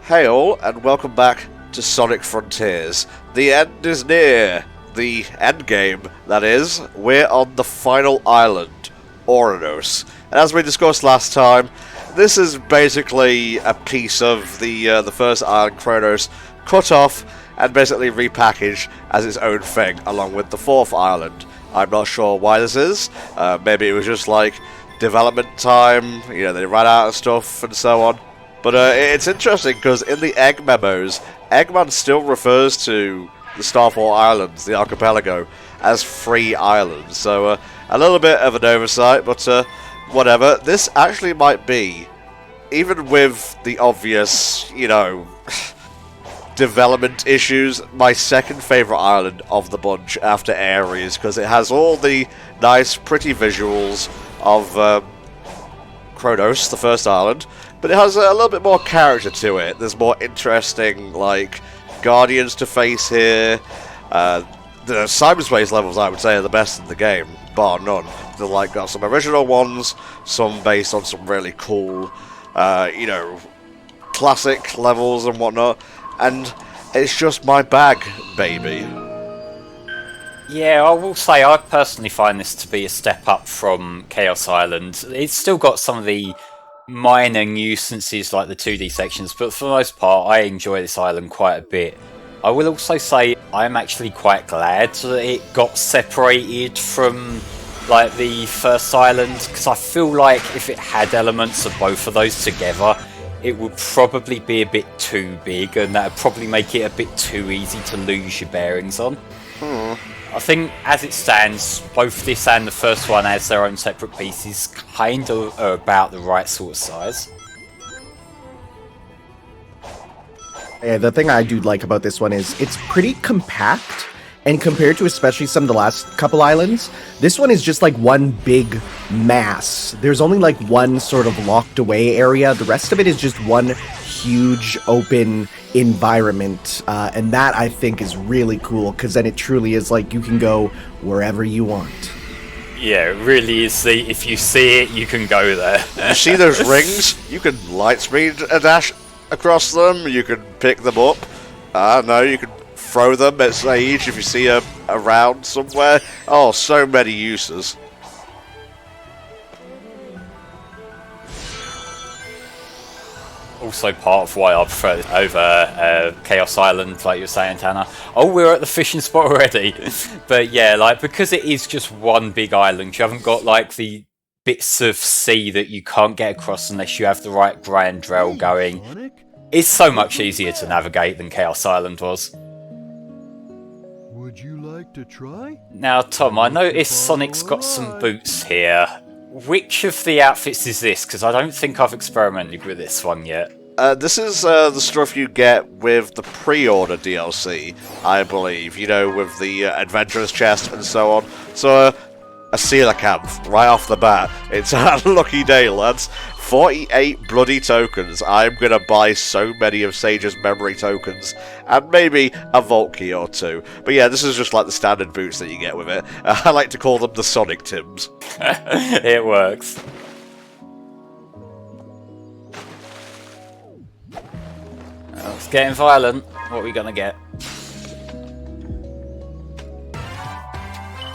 Hey all, and welcome back to Sonic Frontiers. The end is near. The end game, that is. We're on the final island, Ouranos. And as we discussed last time, this is basically a piece of the first island, Kronos, cut off and basically repackaged as its own thing, along with the fourth island. I'm not sure why this is. Maybe it was just like development time, they ran out of stuff and so on. But it's interesting because in the Egg memos, Eggman still refers to the Starport Islands, the archipelago, as free islands. So a little bit of an oversight, but whatever. This actually might be, even with the obvious, development issues, my second favourite island of the bunch after Ares, because it has all the nice, pretty visuals of Kronos, the first island, but it has a little bit more character to it. There's more interesting, guardians to face here. The Cyberspace levels, I would say, are the best in the game, bar none. They're got some original ones, some based on some really cool, classic levels and whatnot, and it's just my bag, baby. Yeah, I will say I personally find this to be a step up from Chaos Island. It's still got some of the minor nuisances like the 2D sections, but for the most part I enjoy this island quite a bit. I will also say I'm actually quite glad that it got separated from the first island, because I feel like if it had elements of both of those together, it would probably be a bit too big, and that would probably make it a bit too easy to lose your bearings on. I think, as it stands, both this and the first one as their own separate pieces kind of are about the right sort of size. Yeah, the thing I do like about this one is it's pretty compact, and compared to especially some of the last couple islands, this one is just one big mass. There's only one sort of locked away area. The rest of it is just one huge open environment, and that I think is really cool, because then it truly is you can go wherever you want. Yeah, it really is. If you see it, you can go there. You see those rings? You can light speed a dash across them, you can pick them up. No, you can throw them at Sage if you see them around somewhere. Oh, so many uses. Also part of why I prefer it over Chaos Island, like you were saying, Tanner. Oh, we're at the fishing spot already. But yeah, because it is just one big island, you haven't got the bits of sea that you can't get across unless you have the right grand rail going. It's so much easier to navigate than Chaos Island was. Would you like to try? Now, Tom, I noticed Sonic's got some boots here. Which of the outfits is this? Because I don't think I've experimented with this one yet. This is the stuff you get with the pre-order DLC, I believe. With the Adventurer's Chest and so on. So, a Coelacanth right off the bat. It's a lucky day, lads. 48 bloody tokens. I'm gonna buy so many of Sage's memory tokens, and maybe a vault key or two. But yeah, this is just the standard boots that you get with it. I like to call them the Sonic Tims. It works. It's getting violent. What are we gonna get?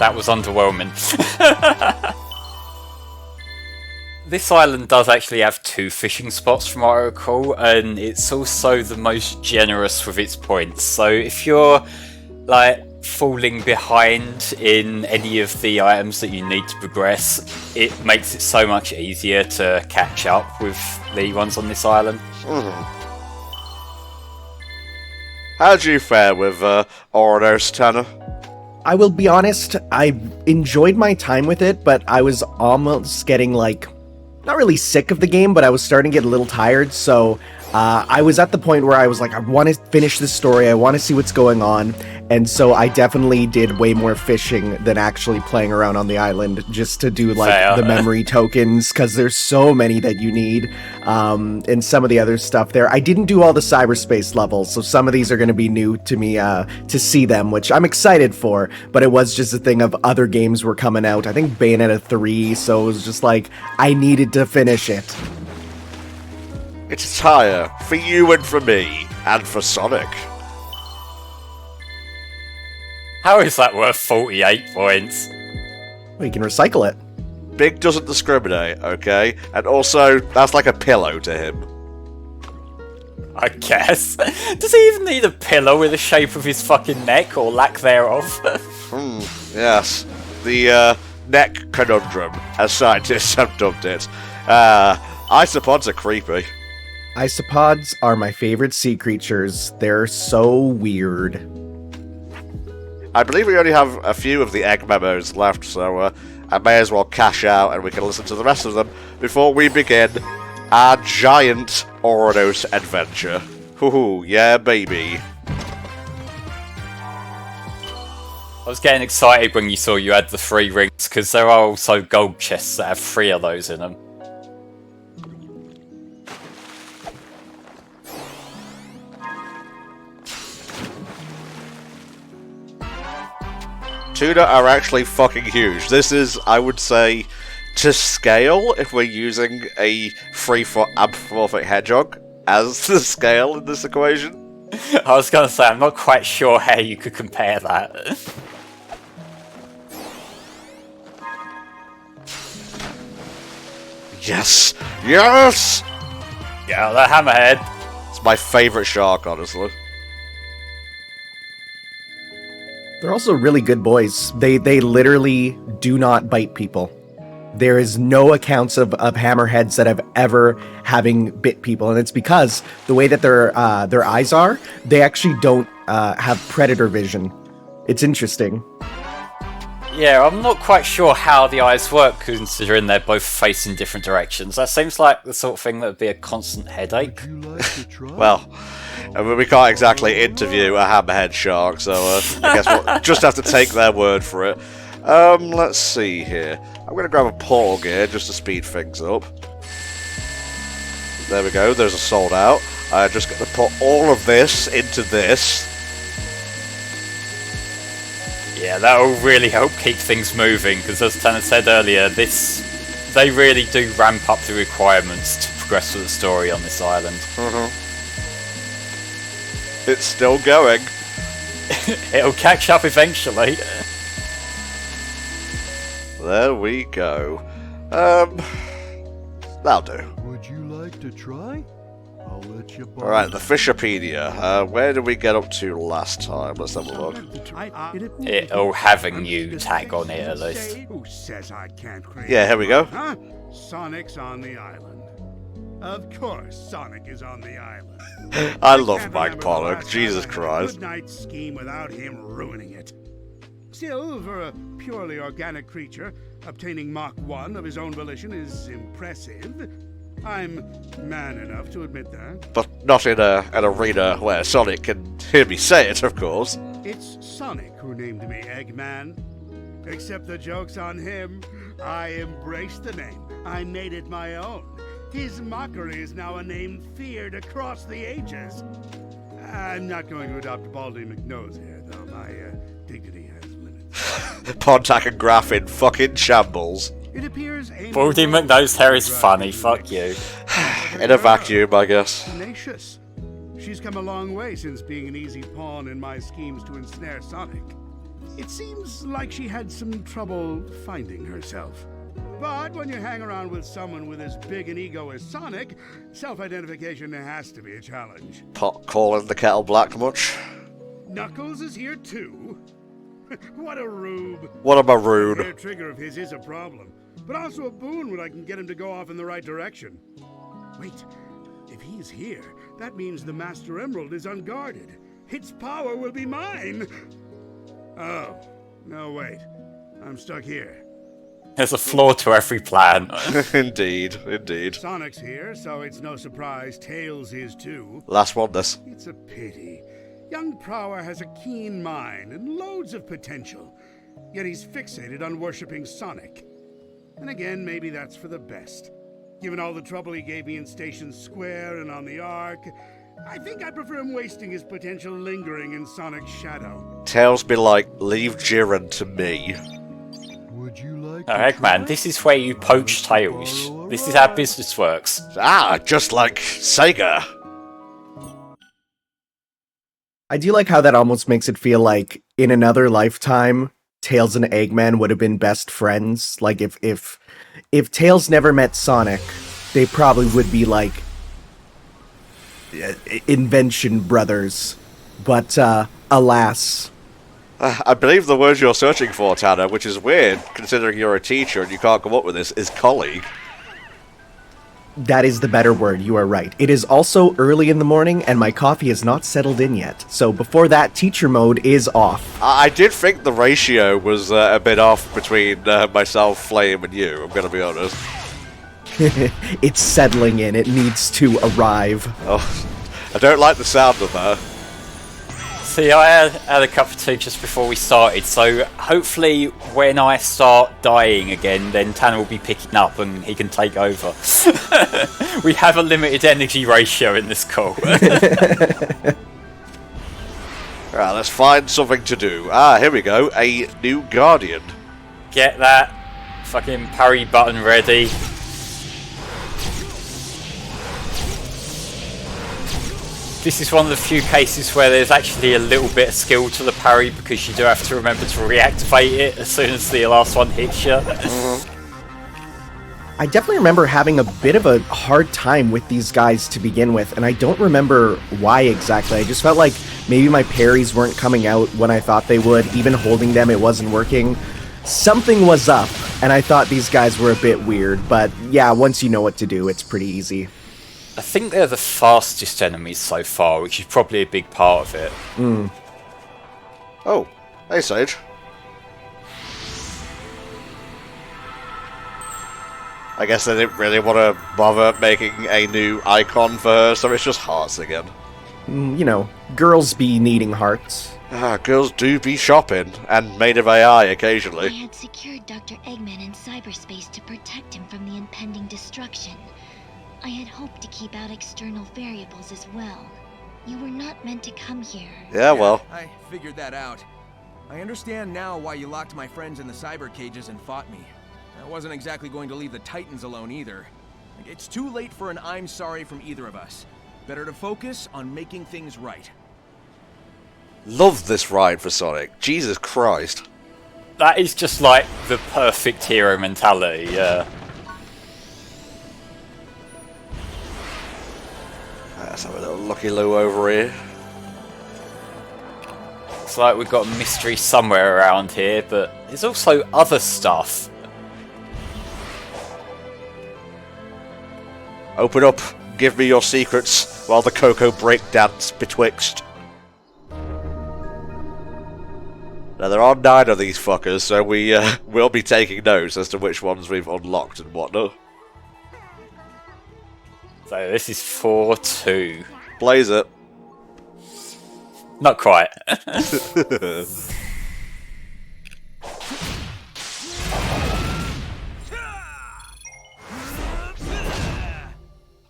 That was underwhelming. This island does actually have 2 fishing spots from what I recall, and it's also the most generous with its points. So if you're falling behind in any of the items that you need to progress, it makes it so much easier to catch up with the ones on this island. How'd you fare with Ouranos, Tanner? I will be honest, I enjoyed my time with it, but I was almost getting not really sick of the game, but I was starting to get a little tired, so I was at the point where I was I want to finish this story, I want to see what's going on, and so I definitely did way more fishing than actually playing around on the island, just to do the memory tokens, because there's so many that you need, and some of the other stuff there. I didn't do all the cyberspace levels, so some of these are going to be new to me to see them, which I'm excited for, but it was just a thing of other games were coming out. I think Bayonetta 3, so it was just I needed to finish it. It's a tire for you and for me, and for Sonic. How is that worth 48 points? Well, you can recycle it. Big doesn't discriminate, okay? And also, that's like a pillow to him. I guess. Does he even need a pillow with the shape of his fucking neck, or lack thereof? Yes. The neck conundrum, as scientists have dubbed it. Isopods are creepy. Isopods are my favorite sea creatures. They're so weird. I believe we only have a few of the egg memos left, so I may as well cash out and we can listen to the rest of them before we begin our giant Ouranos adventure. Hoo-hoo, yeah baby. I was getting excited when you saw you had the 3 rings, because there are also gold chests that have 3 of those in them. Tuna are actually fucking huge. This is, I would say, to scale, if we're using a 3-foot anthropomorphic hedgehog as the scale in this equation. I was going to say, I'm not quite sure how you could compare that. Yes! Yes! Yeah, the hammerhead. It's my favourite shark, honestly. They're also really good boys. They literally do not bite people. There is no accounts of hammerheads that have ever having bit people, and it's because the way that their eyes are, they actually don't have predator vision. It's interesting. Yeah, I'm not quite sure how the eyes work, considering they're both facing different directions. That seems like the sort of thing that would be a constant headache. Would you like to try? Well, I mean, we can't exactly interview a hammerhead shark, so I guess we'll just have to take their word for it. Let's see here. I'm going to grab a portal gear just to speed things up. There we go, there's a sold out. I'm just going to put all of this into this. Yeah, that will really help keep things moving, because as Tanner said earlier, they really do ramp up the requirements to progress with the story on this island. It's still going. It'll catch up eventually. There we go. That'll do. Would you like to try? I'll let you borrow. Alright, the Fishopedia. Where did we get up to last time? Let's have a look. It'll have a new tag on it at least. Who says I can't create? Yeah, here we go. Huh? Sonic's on the island. Of course, Sonic is on the island. I love Can't Mike remember the Pollock, last Jesus time I had a Christ. Good night scheme without him ruining it. Still, for a purely organic creature, obtaining Mach 1 of his own volition is impressive. I'm man enough to admit that. But not in an arena where Sonic can hear me say it, of course. It's Sonic who named me Eggman. Except the joke's on him. I embraced the name. I made it my own. His mockery is now a name feared across the ages. I'm not going to adopt Baldy McNose here, though. My dignity has limits. Pontac and Graph in fucking shambles. It appears Baldy McNose hair is funny, fuck you. In a vacuum, I guess. Tenacious. She's come a long way since being an easy pawn in my schemes to ensnare Sonic. It seems like she had some trouble finding herself. But when you hang around with someone with as big an ego as Sonic, self-identification has to be a challenge. Pot calling the kettle black much? Knuckles is here too? What a rube. What a The maroon. hair trigger of his is a problem, but also a boon when I can get him to go off in the right direction. Wait, if he's here, that means the Master Emerald is unguarded. Its power will be mine. Oh, no wait, I'm stuck here. There's a flaw to every plan. Indeed, indeed. Sonic's here, so it's no surprise Tails is too. Last one, this. It's a pity. Young Prower has a keen mind and loads of potential, yet he's fixated on worshipping Sonic. And again, maybe that's for the best. Given all the trouble he gave me in Station Square and on the Ark, I think I prefer him wasting his potential lingering in Sonic's shadow. Tails be like, leave Jiren to me. Would you like Now, to Eggman, try? this is where you poach tails. This is how business works. Ah, just like Sega. I do like how that almost makes it feel like in another lifetime, Tails and Eggman would have been best friends. Like if Tails never met Sonic, they probably would be like invention brothers. But alas, I believe the word you're searching for, Tanner, which is weird, considering you're a teacher and you can't come up with this, is colleague. that is the better word. You are right. It is also early in the morning, and my coffee is not settled in yet. So before that, teacher mode is off. I did think the ratio was a bit off between myself, Flame, and you, I'm going to be honest. It's settling in. It needs to arrive. Oh, I don't like the sound of that. See, I had a cup of tea just before we started, so hopefully when I start dying again, then Tanner will be picking up and he can take over. We have a limited energy ratio in this call. Right, let's find something to do. Ah, here we go. A new Guardian. Get that fucking parry button ready. This is one of the few cases where there's actually a little bit of skill to the parry, because you do have to remember to reactivate it as soon as the last one hits you. I definitely remember having a bit of a hard time with these guys to begin with, and I don't remember why exactly. I just felt like maybe my parries weren't coming out when I thought they would. Even holding them, it wasn't working. Something was up, and I thought these guys were a bit weird, but yeah, once you know what to do, it's pretty easy. I think they're the fastest enemies so far, which is probably a big part of it. Oh, hey Sage. I guess they didn't really want to bother making a new icon for her, so it's just hearts again. You know, girls be needing hearts. Ah, girls do be shopping, and made of AI occasionally. I had secured Dr. Eggman in cyberspace to protect him from the impending destruction. I had hoped to keep out external variables as well. You were not meant to come here. Yeah, well. I figured that out. I understand now why you locked my friends in the cyber cages and fought me. I wasn't exactly going to leave the Titans alone either. It's too late for an I'm sorry from either of us. Better to focus on making things right. Love this ride for Sonic. Jesus Christ. That is just like the perfect hero mentality, yeah. Let's have a little Lucky Lou over here. It's like we've got a mystery somewhere around here, but there's also other stuff. Open up, give me your secrets, while the Cocoa break dance betwixt. Now there are 9 of these fuckers, so we will be taking notes as to which ones we've unlocked and whatnot. So this is 4-2. Blaze it. Not quite.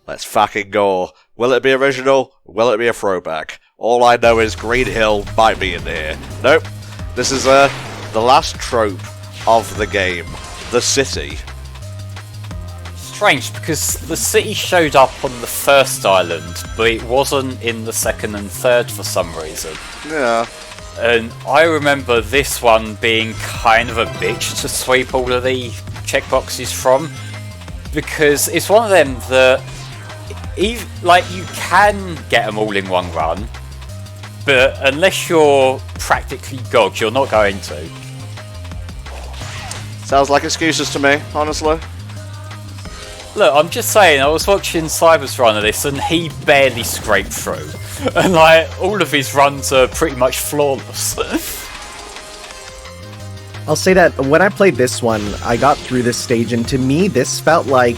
Let's fucking go. Will it be original? Will it be a throwback? All I know is Green Hill might be in here. Nope. This is the last trope of the game. The city. Strange, because the city showed up on the first island, but it wasn't in the second and third for some reason. Yeah. And I remember this one being kind of a bitch to sweep all of the checkboxes from, because it's one of them that, like, you can get them all in one run, but unless you're practically God, you're not going to. Sounds like excuses to me, honestly. Look, I'm just saying, I was watching Cyber's run of this and he barely scraped through. And like, all of his runs are pretty much flawless. I'll say that when I played this one, I got through this stage, and to me, this felt like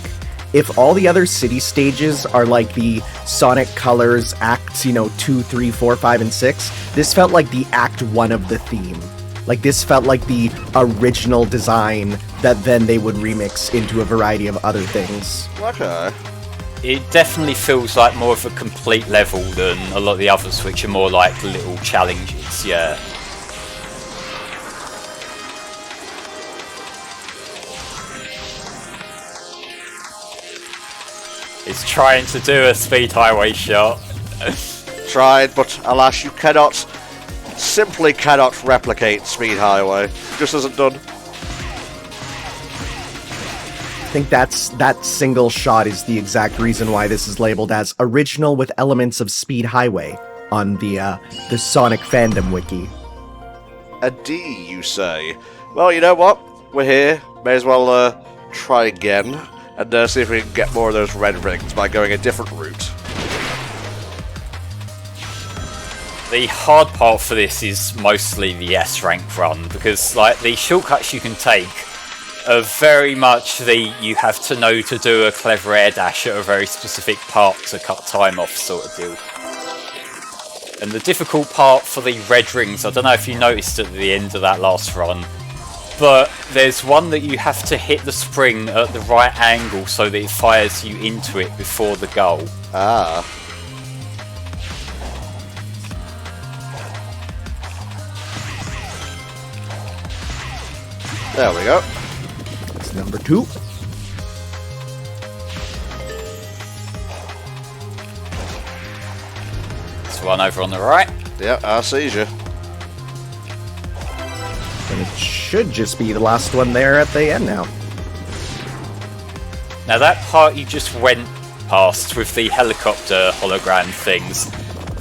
if all the other city stages are like the Sonic Colors acts, 2, 3, 4, 5, and 6, this felt like the act 1 of the theme. Like, this felt like the original design that then they would remix into a variety of other things. Okay. It definitely feels like more of a complete level than a lot of the others, which are more like little challenges, yeah. It's trying to do a speed highway shot. Tried, but alas, you cannot, simply cannot replicate Speed Highway. Just isn't done. I think that single shot is the exact reason why this is labeled as original with elements of Speed Highway on the Sonic fandom wiki. A D, you say? Well, you know what? We're here. May as well try again and see if we can get more of those red rings by going a different route. The hard part for this is mostly the S rank run, because like the shortcuts you can take are very much you have to know to do a clever air dash at a very specific part to cut time off sort of deal. And the difficult part for the red rings, I don't know if you noticed at the end of that last run, but there's one that you have to hit the spring at the right angle so that it fires you into it before the goal. Ah. There we go. That's number 2. There's one over on the right. Yeah, I sees you. And it should just be the last one there at the end now. Now that part you just went past with the helicopter hologram things,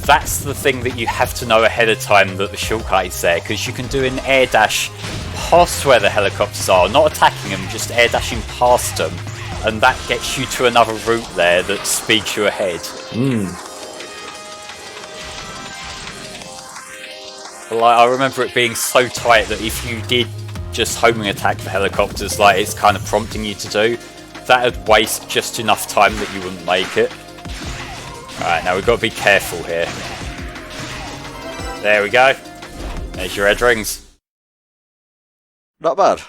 that's the thing that you have to know ahead of time that the shortcut is there, because you can do an air dash past where the helicopters are, not attacking them, just air dashing past them, and that gets you to another route there that speeds you ahead. Like, I remember it being so tight that if you did just homing attack the helicopters like it's kind of prompting you to do, that would waste just enough time that you wouldn't make it. Alright, now we've got to be careful here. There we go. There's your red rings. Not bad.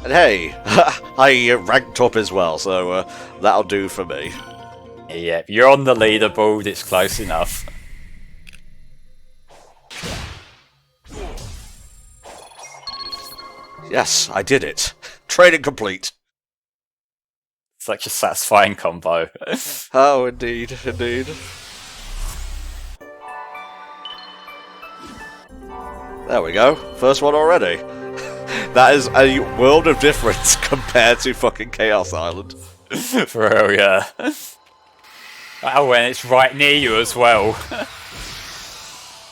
And hey, I ranked up as well, so that'll do for me. Yep, you're on the leaderboard, it's close enough. Yes, I did it. Training complete. Such a satisfying combo. Oh, indeed, indeed. There we go. First one already. That is a world of difference compared to fucking Chaos Island. For real, yeah. Oh, and it's right near you as well.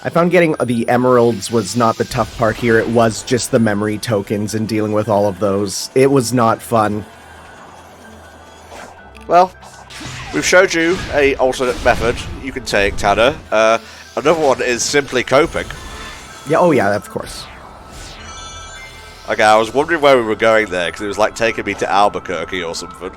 I found getting the emeralds was not the tough part here. It was just the memory tokens and dealing with all of those. It was not fun. Well, we've showed you a alternate method you can take, Tanner. Another one is simply coping. Yeah, oh yeah, of course. Okay, I was wondering where we were going there, because it was like taking me to Albuquerque or something.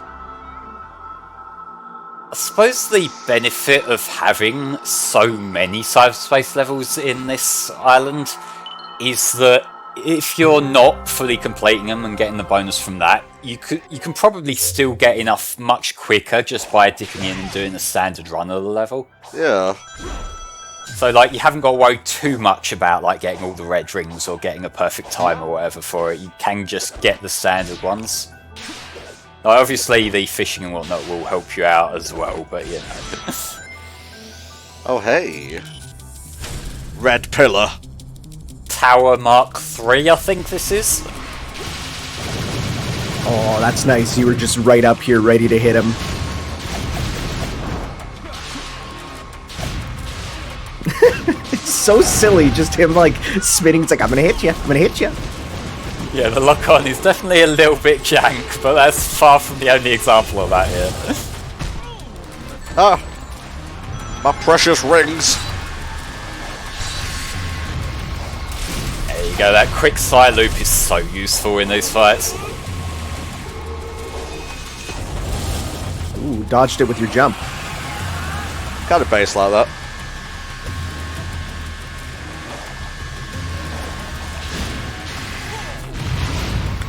I suppose the benefit of having so many cyberspace levels in this island is that if you're not fully completing them and getting the bonus from that, you can probably still get enough much quicker just by dipping in and doing the standard run of the level. Yeah. So like you haven't got to worry too much about like getting all the red rings or getting a perfect time or whatever for it. You can just get the standard ones. Now, obviously the fishing and whatnot will help you out as well, but you know. Oh hey. Red pillar. Tower Mark 3, I think this is. Oh, that's nice. You were just right up here ready to hit him. It's so silly, just him like spinning. It's like, I'm gonna hit you, I'm gonna hit you. Yeah, the lock-on is definitely a little bit jank, but that's far from the only example of that here. Ah! My precious rings! There you go, that quick side loop is so useful in these fights. Ooh, dodged it with your jump. Kind of base like that.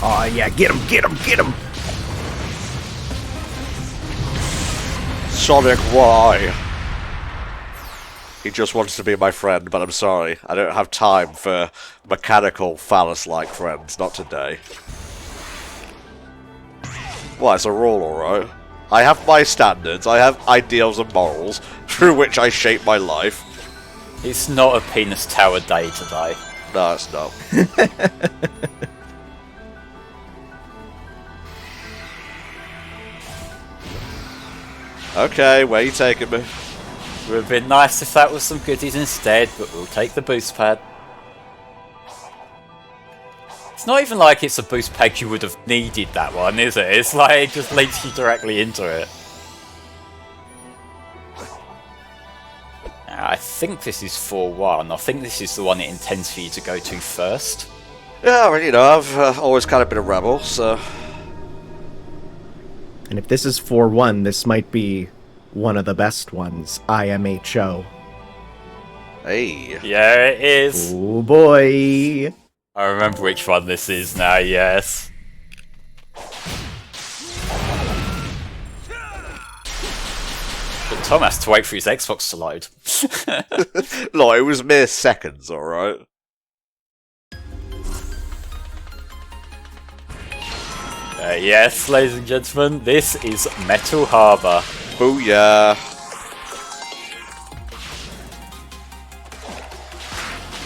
Oh yeah, get him, get him, get him! Sonic, why? He just wants to be my friend, but I'm sorry. I don't have time for mechanical, phallus-like friends. Not today. Well, it's a rule, alright. I have my standards, I have ideals and morals, through which I shape my life. It's not a penis tower day today. No, it's not. Okay, where you taking me? It would have been nice if that was some goodies instead, but we'll take the boost pad. It's not even like it's a boost pad you would have needed, that one, is it? It's like it just leads you directly into it. I think this is 4-1. I think this is the one it intends for you to go to first. Yeah, well, you know, I've always kind of been a rebel, so... And if this is 4-1, this might be one of the best ones. IMHO. Hey. Yeah, it is. Oh boy. I remember which one this is now, yes. But Tom has to wait for his Xbox to load. Look, it was mere seconds, alright? Yes, ladies and gentlemen, this is Metal Harbor. Booyah.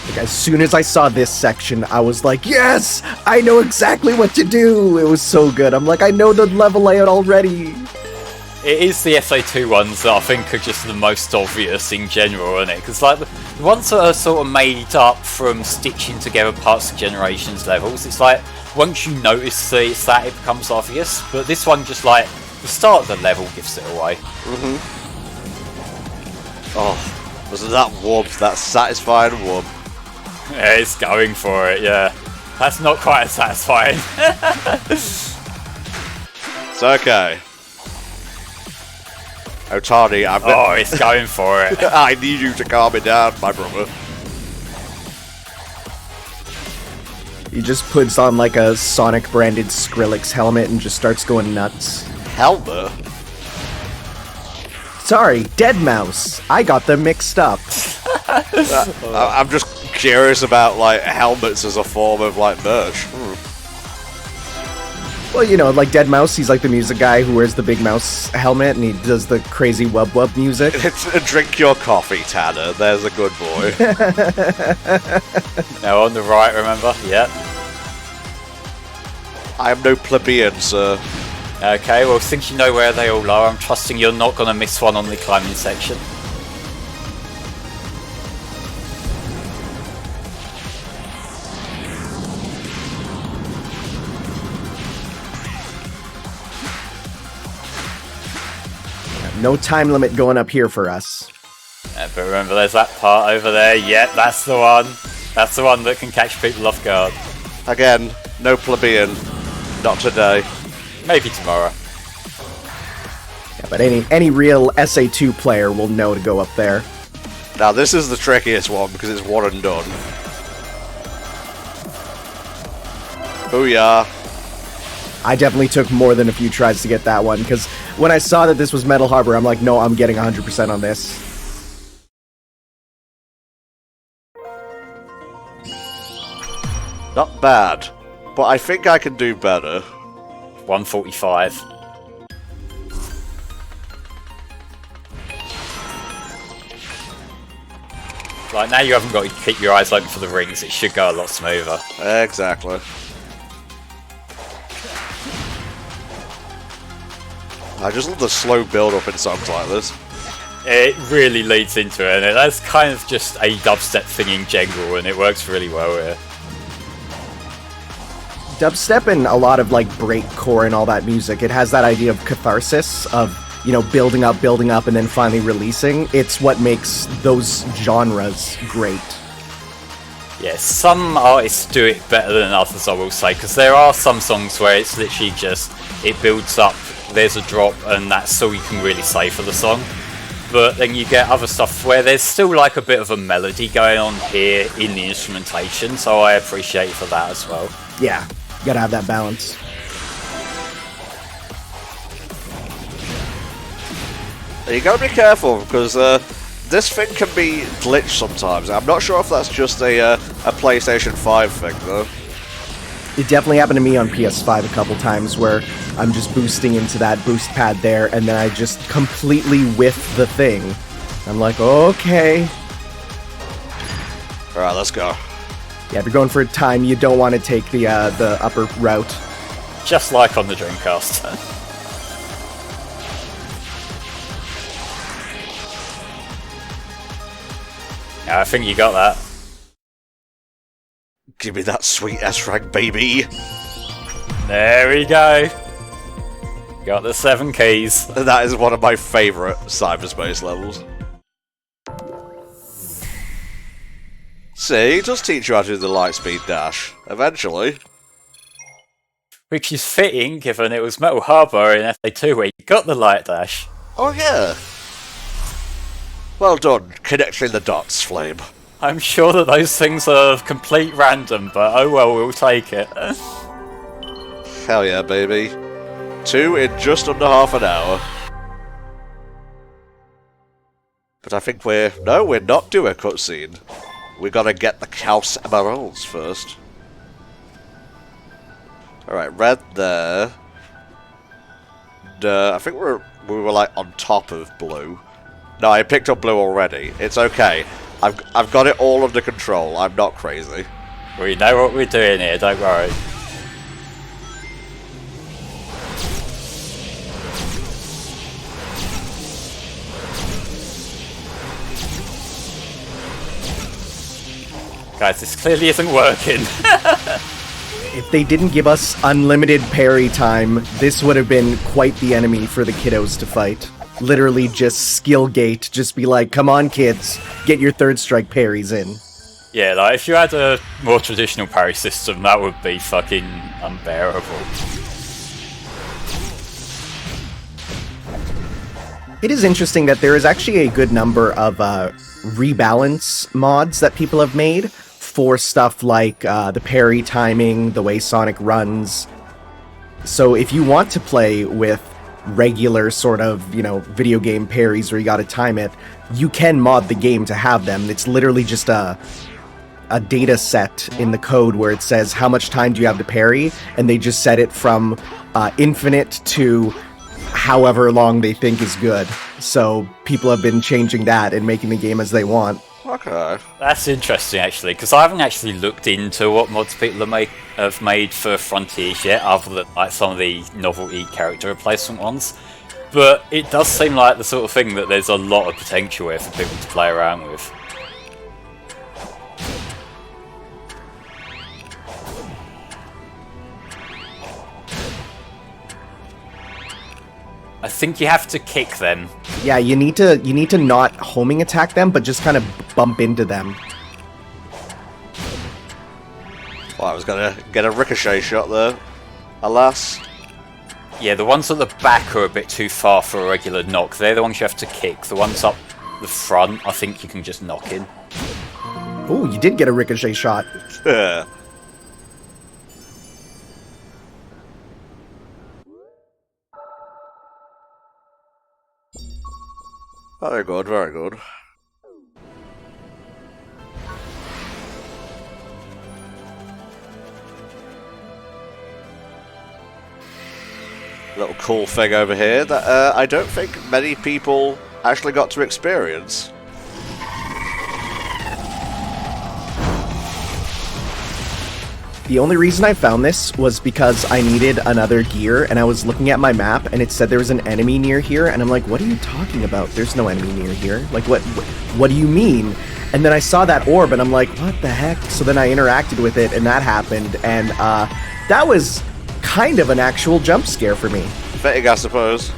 Like, as soon as I saw this section, I was like, yes! I know exactly what to do! It was so good. I'm like, I know the level layout already. It is the SA2 ones that I think are just the most obvious in general, isn't it? Because like the ones that are sort of made up from stitching together parts of Generations levels, it's like once you notice that it's that, it becomes obvious. But this one, just like the start of the level, gives it away. Oh, wasn't that warmth, that satisfying warmth? Yeah, it's going for it. Yeah, that's not quite as satisfying. It's okay. Otani, I'm Oh, it's going for it. I need you to calm it down, my brother. He just puts on like a Sonic branded Skrillex helmet and just starts going nuts. Helmet? Sorry, Dead Mouse. I got them mixed up. I'm just curious about like helmets as a form of like merch. Well, you know, like Dead Mouse, he's like the music guy who wears the big mouse helmet and he does the crazy wub wub music. It's a drink your coffee, Tanner. There's a good boy. Now on the right, remember? Yep. I am no plebeian, sir. Okay, well, since you know where they all are, I'm trusting you're not going to miss one on the climbing section. No time limit going up here for us. But remember, there's that part over there. Yep, that's the one. That's the one that can catch people off guard. Again, no plebeian. Not today. Maybe tomorrow. Yeah, but any real SA2 player will know to go up there. Now this is the trickiest one because it's one and done. Booyah. I definitely took more than a few tries to get that one, because when I saw that this was Metal Harbor, I'm like, no, I'm getting 100% on this. Not bad, but I think I can do better. 145. Like, now you haven't got to keep your eyes open for the rings, it should go a lot smoother. Exactly. I just love the slow build-up in songs like this. It really leads into it, and that's kind of just a dubstep thing in general, and it works really well here. Dubstep and a lot of like breakcore and all that music, it has that idea of catharsis, of, you know, building up, and then finally releasing. It's what makes those genres great. Yeah, some artists do it better than others, I will say, because there are some songs where it's literally just, it builds up, there's a drop, and that's all you can really say for the song. But then you get other stuff where there's still like a bit of a melody going on here in the instrumentation, so I appreciate for that as well. Yeah, you gotta have that balance. You gotta be careful because this thing can be glitched sometimes. I'm not sure if that's just a PlayStation 5 thing though. It definitely happened to me on PS5 a couple times where I'm just boosting into that boost pad there, and then I just completely whiff the thing. I'm like, okay. Alright, let's go. Yeah, if you're going for a time, you don't want to take the upper route. Just like on the Dreamcast. Yeah, I think you got that. Give me that sweet S-rank, baby. There we go. Got the 7 keys. That is one of my favourite Cyberspace levels. See, it does teach you how to do the lightspeed dash. Eventually. Which is fitting, given it was Metal Harbor in FA2 where you got the light dash. Oh yeah. Well done, connecting the dots, Flame. I'm sure that those things are complete random, but oh well, we'll take it. Hell yeah, baby. 2 in just under half an hour. But I think we're not doing a cutscene. We gotta get the Chaos Emeralds first. Alright, red there. I think we were like on top of blue. No, I picked up blue already. It's okay. I've got it all under control. I'm not crazy. We know what we're doing here, don't worry. Guys, this clearly isn't working. If they didn't give us unlimited parry time, this would have been quite the enemy for the kiddos to fight. Literally just skill gate, just be like, come on kids, get your third strike parries in. Yeah, like if you had a more traditional parry system, that would be fucking unbearable. It is interesting that there is actually a good number of rebalance mods that people have made for stuff like the parry timing, the way Sonic runs. So if you want to play with regular sort of, video game parries where you gotta time it, you can mod the game to have them. It's literally just a data set in the code where it says how much time do you have to parry, and they just set it from infinite to however long they think is good. So people have been changing that and making the game as they want. Okay. That's interesting, actually, because I haven't actually looked into what mods people have made for Frontiers yet, other than like some of the novelty character replacement ones. But it does seem like the sort of thing that there's a lot of potential here for people to play around with. I think you have to kick them. Yeah, you need to not homing attack them, but just kind of bump into them. Well, I was gonna get a ricochet shot there. Alas. Yeah, the ones at the back are a bit too far for a regular knock. They're the ones you have to kick. The ones up the front, I think you can just knock in. Ooh, you did get a ricochet shot. Yeah. Very good, very good. Little cool thing over here that I don't think many people actually got to experience. The only reason I found this was because I needed another gear, and I was looking at my map, and it said there was an enemy near here, and I'm like, what are you talking about? There's no enemy near here. Like, what do you mean? And then I saw that orb, and I'm like, what the heck? So then I interacted with it, and that happened, and that was kind of an actual jump scare for me. Fitting, I suppose.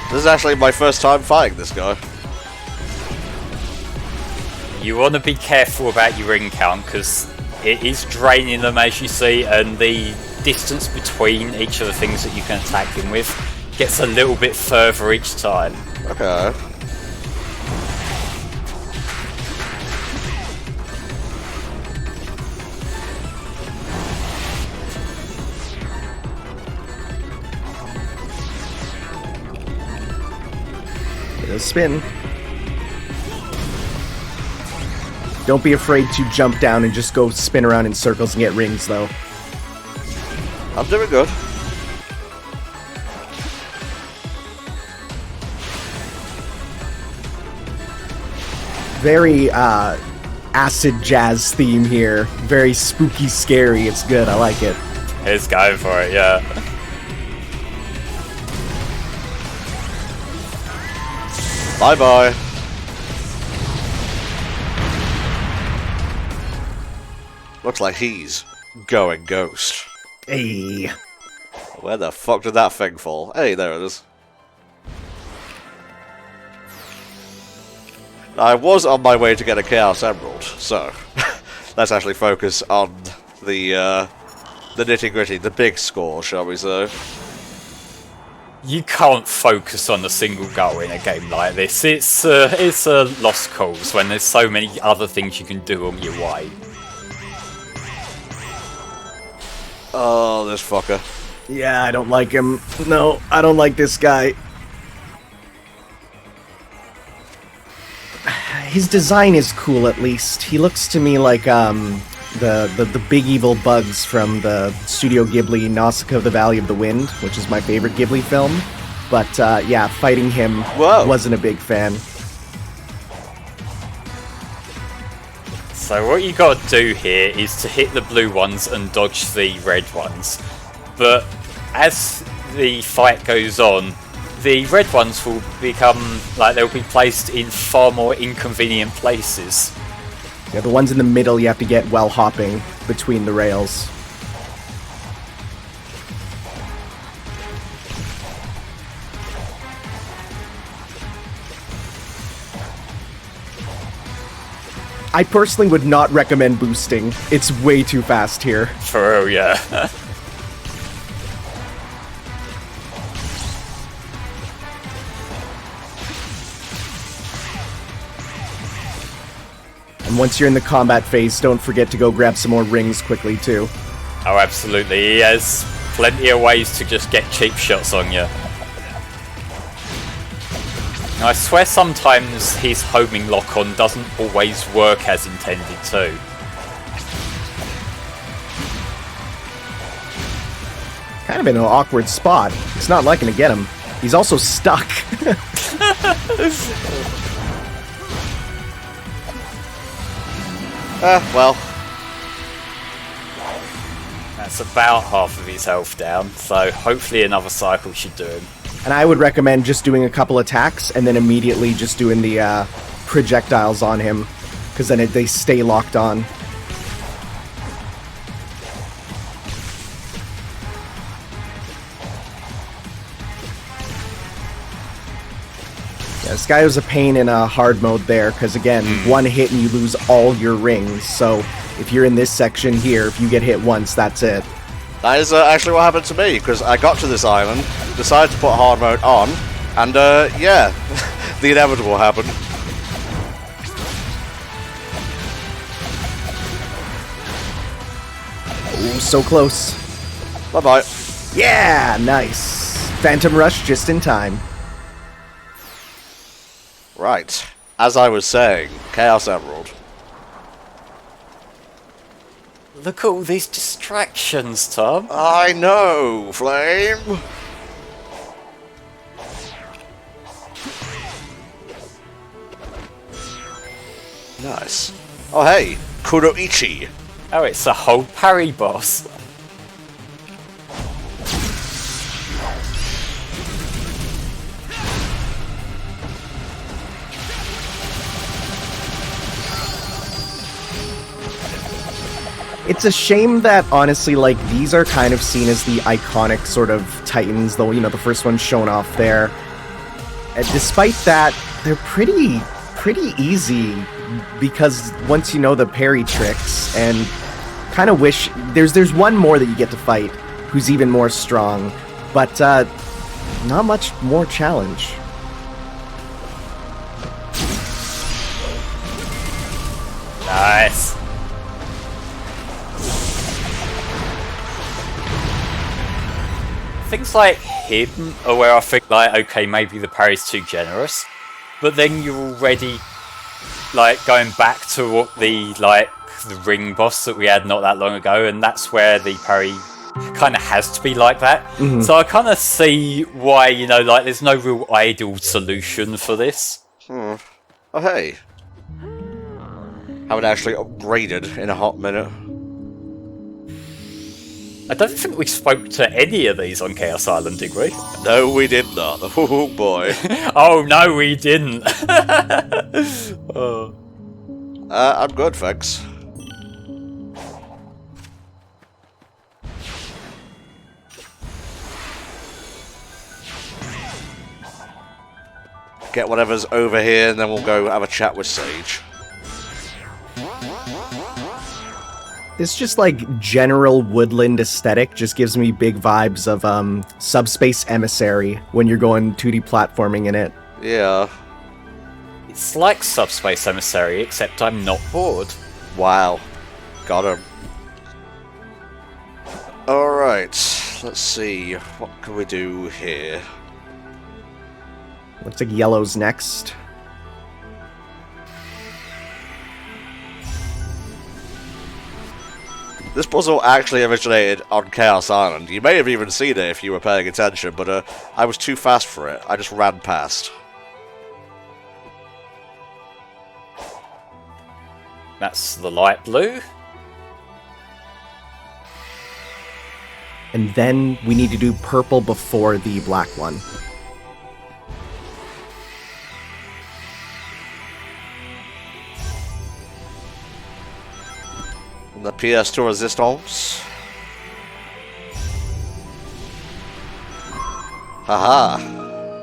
This is actually my first time fighting this guy. You want to be careful about your ring count, because it is draining them, as you see, and the distance between each of the things that you can attack him with gets a little bit further each time. Okay. Gotta spin. Don't be afraid to jump down and just go spin around in circles and get rings, though. I'm doing good. Very, acid jazz theme here. Very spooky, scary. It's good. I like it. He's going for it, yeah. Bye-bye. Looks like he's going ghost. Hey. Where the fuck did that thing fall? Hey, there it is. I was on my way to get a Chaos Emerald, so let's actually focus on the nitty-gritty, the big score, shall we say. You can't focus on a single goal in a game like this. It's a lost cause when there's so many other things you can do on your way. Oh, this fucker. Yeah, I don't like him. No, I don't like this guy. His design is cool, at least. He looks to me like the big evil bugs from the Studio Ghibli Nausicaa of the Valley of the Wind, which is my favorite Ghibli film. But yeah, fighting him wasn't a big fan. So what you got to do here is to hit the blue ones and dodge the red ones. But as the fight goes on, the red ones will become, like, they'll be placed in far more inconvenient places. Yeah, the ones in the middle you have to get while hopping between the rails. I personally would not recommend boosting. It's way too fast here. For real, yeah. And once you're in the combat phase, don't forget to go grab some more rings quickly, too. Oh, absolutely. He has plenty of ways to just get cheap shots on you. Now, I swear sometimes his homing lock-on doesn't always work as intended too. Kind of in an awkward spot. It's not liking to get him. He's also stuck. Well. That's about half of his health down, so hopefully another cycle should do him. And I would recommend just doing a couple attacks and then immediately just doing the projectiles on him, because then they stay locked on. Yeah, this guy was a pain in a hard mode there, because again, one hit and you lose all your rings. So if you're in this section here, if you get hit once, that's it. That is actually what happened to me, because I got to this island, decided to put hard mode on, and yeah, the inevitable happened. Ooh, so close. Bye-bye. Yeah, nice. Phantom Rush just in time. Right. As I was saying, Chaos Emerald. Look at all these distractions, Tom. I know, Flame. Nice. Oh hey, Kuroichi. Oh, it's a whole parry boss. It's a shame that, honestly, like, these are kind of seen as the iconic sort of Titans, though, you know, the first one shown off there. And despite that, they're pretty easy, because once you know the parry tricks, and kind of wish... There's one more that you get to fight, who's even more strong, but, not much more challenge. Nice. Things like him are where I think, like, okay, maybe the parry's too generous. but then you're already like going back to what the ring boss that we had not that long ago, and that's where the parry kind of has to be like that. So I kind of see why, you know, like there's no real ideal solution for this. Oh hey, haven't actually upgraded in a hot minute. I don't think we spoke to any of these on Chaos Island, did we? No, we did not. Oh boy. Oh no, we didn't. I'm good, thanks. Get whatever's over here, and then we'll go have a chat with Sage. This just like general woodland aesthetic just gives me big vibes of Subspace Emissary when you're going 2D platforming in it. Yeah. It's like Subspace Emissary, except I'm not bored. Wow. Got him. Alright, let's see. What can we do here? Looks like yellow's next. This puzzle actually originated on Chaos Island. You may have even seen it if you were paying attention, but I was too fast for it. I just ran past. That's the light blue. And then we need to do purple before the black one. And the PS2 resistance. Haha.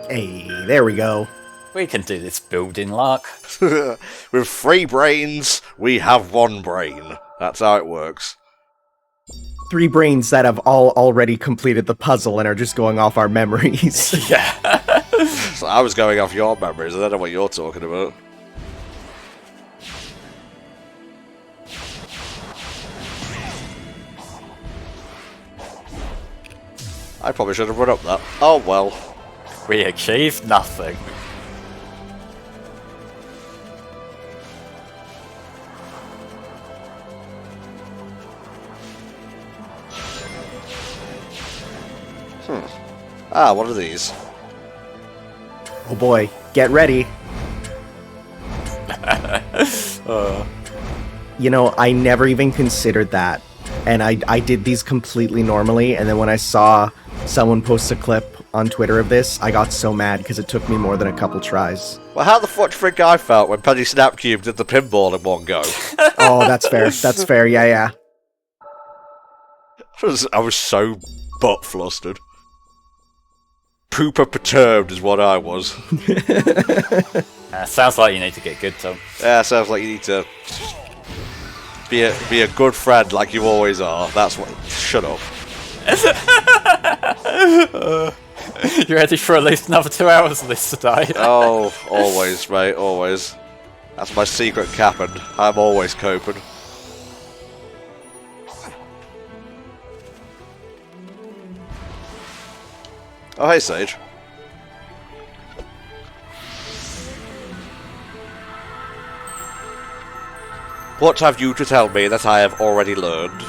Hey, there we go. We can do this building luck. With 3 brains, we have 1 brain. That's how it works. 3 brains that have all already completed the puzzle and are just going off our memories. Yeah. So I was going off your memories, I don't know what you're talking about. I probably should have run up that. Oh well. We achieved nothing. Ah, what are these? Oh boy, get ready. You know, I never even considered that. And I did these completely normally, and then when I saw someone post a clip on Twitter of this, I got so mad because it took me more than a couple tries. Well, how the fuck do you think I felt when Penny Snapcube did the pinball in one go? Oh, that's fair. That's fair. Yeah, yeah. I was so butt flustered. Pooper perturbed is what I was. Sounds like you need to get good, Tom. Yeah, sounds like you need to be a good friend like you always are. That's what. Shut up. You ready for at least another 2 hours of this today? Oh, always, mate, always. That's my secret capping. I'm always coping. Oh, hey, Sage. What have you to tell me that I have already learned?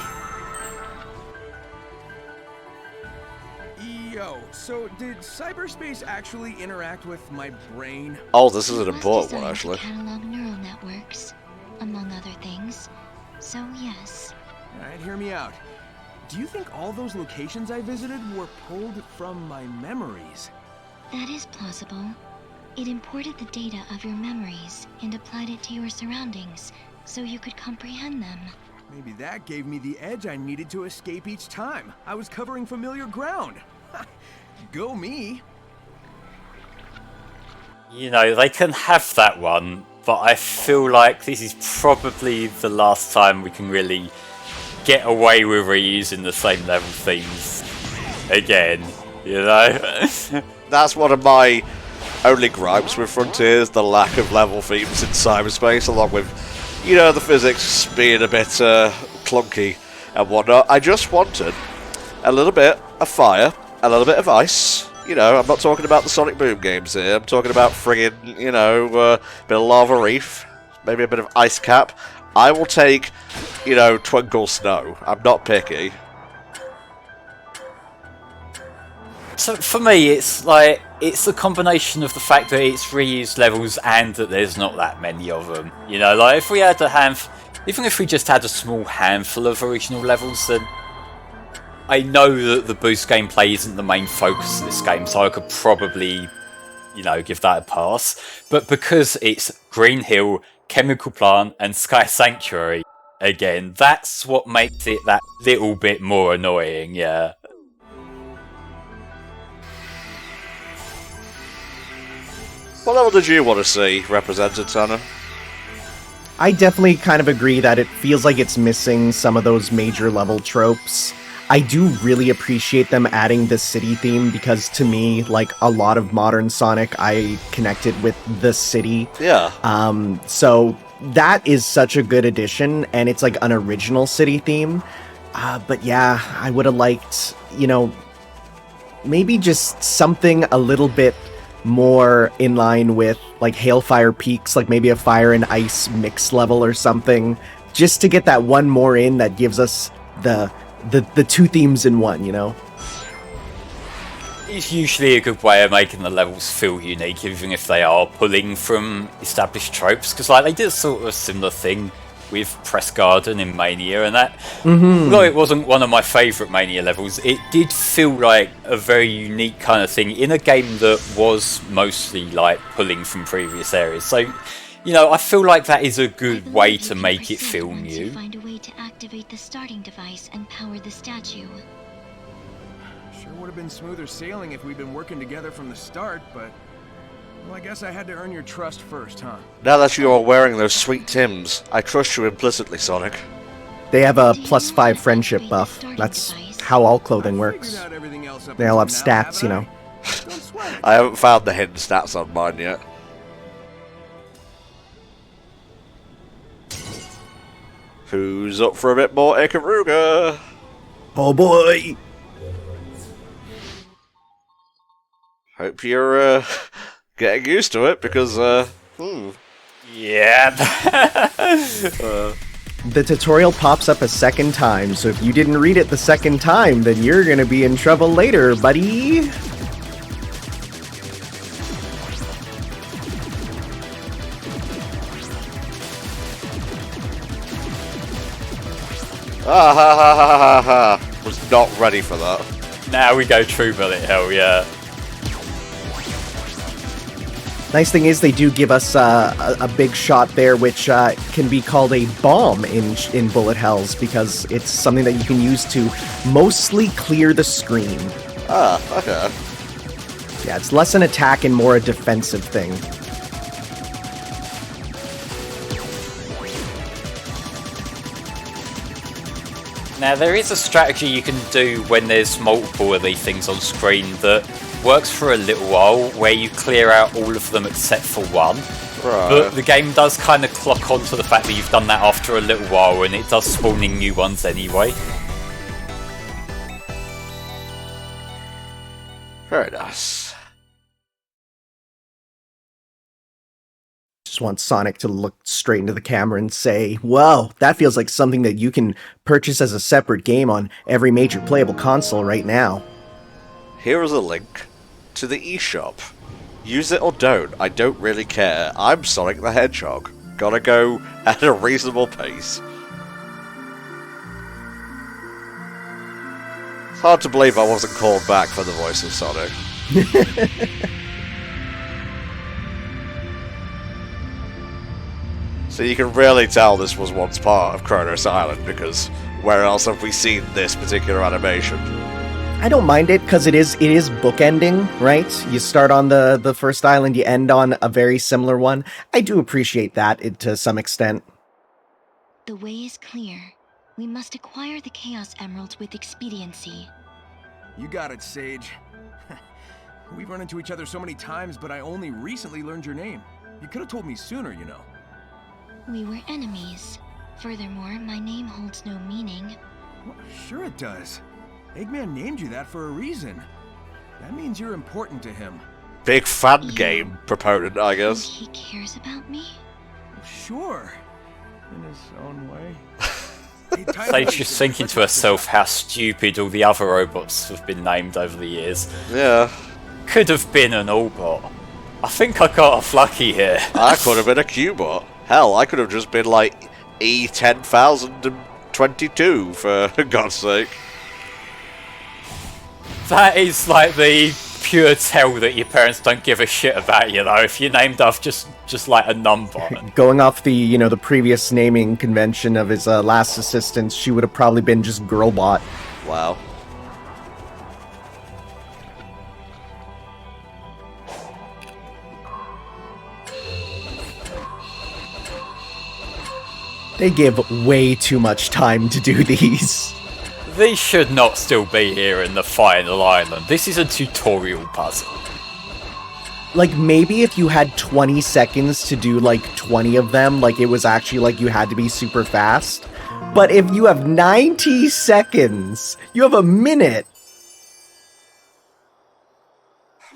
Yo, so did cyberspace actually interact with my brain? Oh, this is an It was important one, designed actually. to catalog neural networks, among other things. So yes. Alright, hear me out. Do you think all those locations I visited were pulled from my memories? That is plausible. It imported the data of your memories and applied it to your surroundings, so you could comprehend them. Maybe that gave me the edge I needed to escape each time. I was covering familiar ground. Go me. You know, they can have that one, but I feel like this is probably the last time we can really get away with reusing the same level themes again, you know? That's one of my only gripes with Frontiers, the lack of level themes in cyberspace, along with, you know, the physics being a bit clunky and whatnot. I just wanted a little bit of fire, a little bit of ice, You know, I'm not talking about the Sonic Boom games here. I'm talking about friggin', you know, a bit of Lava Reef, maybe a bit of Ice Cap. I will take, you know, Twinkle Snow. I'm not picky. So for me, it's like, it's a combination of the fact that it's reused levels and that there's not that many of them. You know, like if we had even if we just had a small handful of original levels, then I know that the boost gameplay isn't the main focus of this game, so I could probably, you know, give that a pass. But because it's Green Hill, Chemical Plant, and Sky Sanctuary, again, that's what makes it that little bit more annoying, yeah. What level did you want to see represented, Tanner? I definitely kind of agree that it feels like it's missing some of those major level tropes. I do really appreciate them adding the city theme because to me, like a lot of modern Sonic, I connected with the city. Yeah. So that is such a good addition, and it's like an original city theme. But yeah, I would have liked, you know, maybe just something a little bit more in line with like Hailfire Peaks, like maybe a fire and ice mix level or something, just to get that one more in that gives us the two themes in one, you know? It's usually a good way of making the levels feel unique, even if they are pulling from established tropes, because like they did sort of a similar thing with Press Garden in Mania, and that, although it wasn't one of my favourite Mania levels, it did feel like a very unique kind of thing in a game that was mostly like pulling from previous areas. So, you know, I feel like that is a good way to make it feel new. Find a way to activate the starting device and power the statue. Sure would have been smoother sailing if we'd been working together from the start, but... well, I guess I had to earn your trust first, huh? Now that you are wearing those sweet Tims, I trust you implicitly, Sonic. They have a +5 friendship buff. That's how all clothing works. They all have stats, you know. I haven't found the hidden stats on mine yet. Who's up for a bit more Ikaruga? Oh boy! Hope you're getting used to it, because Yeah. The tutorial pops up a second time, so if you didn't read it the second time, then you're gonna be in trouble later, buddy! Ah ha ha ha ha ha! Was not ready for that. Now we go true bullet hell, yeah. Nice thing is they do give us a big shot there, which can be called a bomb in bullet hells, because it's something that you can use to mostly clear the screen. Ah, okay. Yeah, it's less an attack and more a defensive thing. Now there is a strategy you can do when there's multiple of these things on screen that works for a little while, where you clear out all of them except for one. Right. But the game does kind of clock on to the fact that you've done that after a little while, and it does spawning new ones anyway. Very nice. Just want Sonic to look straight into the camera and say, "Wow, that feels like something that you can purchase as a separate game on every major playable console right now." Here is a link to the eShop. Use it or don't, I don't really care. I'm Sonic the Hedgehog. Gotta go at a reasonable pace. It's hard to believe I wasn't called back for the voice of Sonic. So you can really tell this was once part of Kronos Island, because where else have we seen this particular animation? I don't mind it, because it is bookending, right? You start on the first island, you end on a very similar one. I do appreciate that to some extent. The way is clear. We must acquire the Chaos Emeralds with expediency. You got it, Sage. We've run into each other so many times, but I only recently learned your name. You could have told me sooner, you know. We were enemies. Furthermore, my name holds no meaning. Well, sure it does. Eggman named you that for a reason. That means you're important to him. Big fan game proponent, I Think guess. he cares about me? Sure. In his own way. Sage's just thinking to herself how stupid all the other robots have been named over the years. Yeah. Could have been an Allbot. I think I got off lucky here. I could have been a Qbot. Hell, I could have just been like E10022 for God's sake. That is like the pure tell that your parents don't give a shit about you, though. If you're named off just like a number. Going off the, the previous naming convention of his last assistants, she would have probably been just Girlbot. Wow. They give way too much time to do these. These should not still be here in the final island. This is a tutorial puzzle. Like, maybe if you had 20 seconds to do, like, 20 of them, like, it was actually, like, you had to be super fast. But if you have 90 seconds, you have a minute.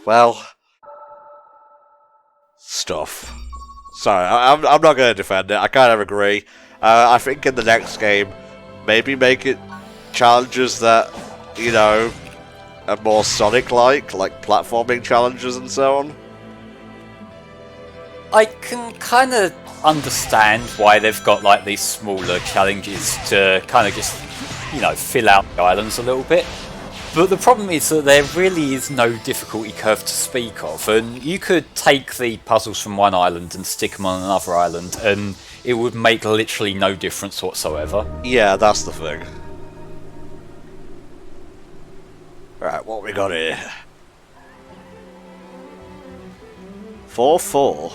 Well, stuff. Sorry, I'm not going to defend it. I kind of agree. I think in the next game, maybe make it challenges that, are more Sonic-like platforming challenges and so on. I can kind of understand why they've got like these smaller challenges to kind of just, fill out the islands a little bit. But the problem is that there really is no difficulty curve to speak of, and you could take the puzzles from one island and stick them on another island, and it would make literally no difference whatsoever. Yeah, that's the thing. Right, what we got here? 4-4.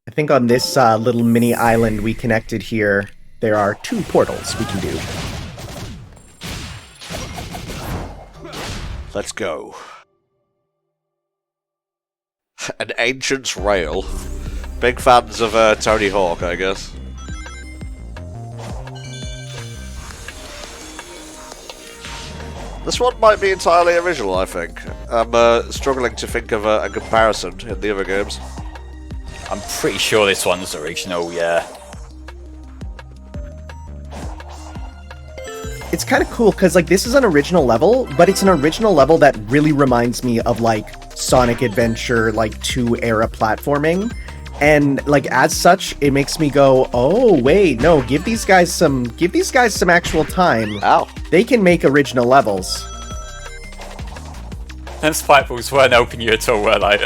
I think on this little mini island we connected here, there are 2 portals we can do. Let's go. An Ancient's Rail. Big fans of Tony Hawk, I guess. This one might be entirely original, I think. I'm struggling to think of a comparison in the other games. I'm pretty sure this one's original, yeah. It's kind of cool because, like, this is an original level, but it's an original level that really reminds me of, like, Sonic Adventure, like, 2 era platforming. And, like, as such, it makes me go, oh, wait, no, give these guys some actual time. Ow. They can make original levels. And Spikeballs weren't helping you at all, were they?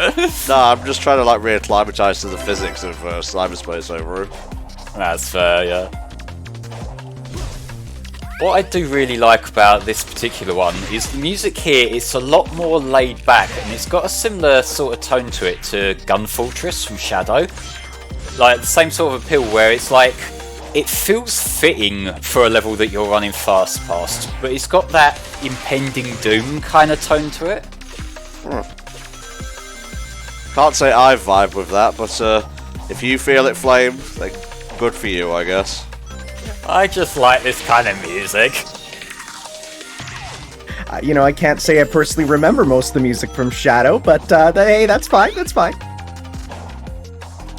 No, I'm just trying to, like, reacclimatise to the physics of cyberspace over it. That's fair, yeah. What I do really like about this particular one is the music here. It's a lot more laid back, and it's got a similar sort of tone to it to Gun Fortress from Shadow. Like, the same sort of appeal where it's like, it feels fitting for a level that you're running fast past, but it's got that impending doom kind of tone to it. Can't say I vibe with that, but if you feel it, Flame, then good for you, I guess. I just like this kind of music. I can't say I personally remember most of the music from Shadow, but hey, that's fine, that's fine.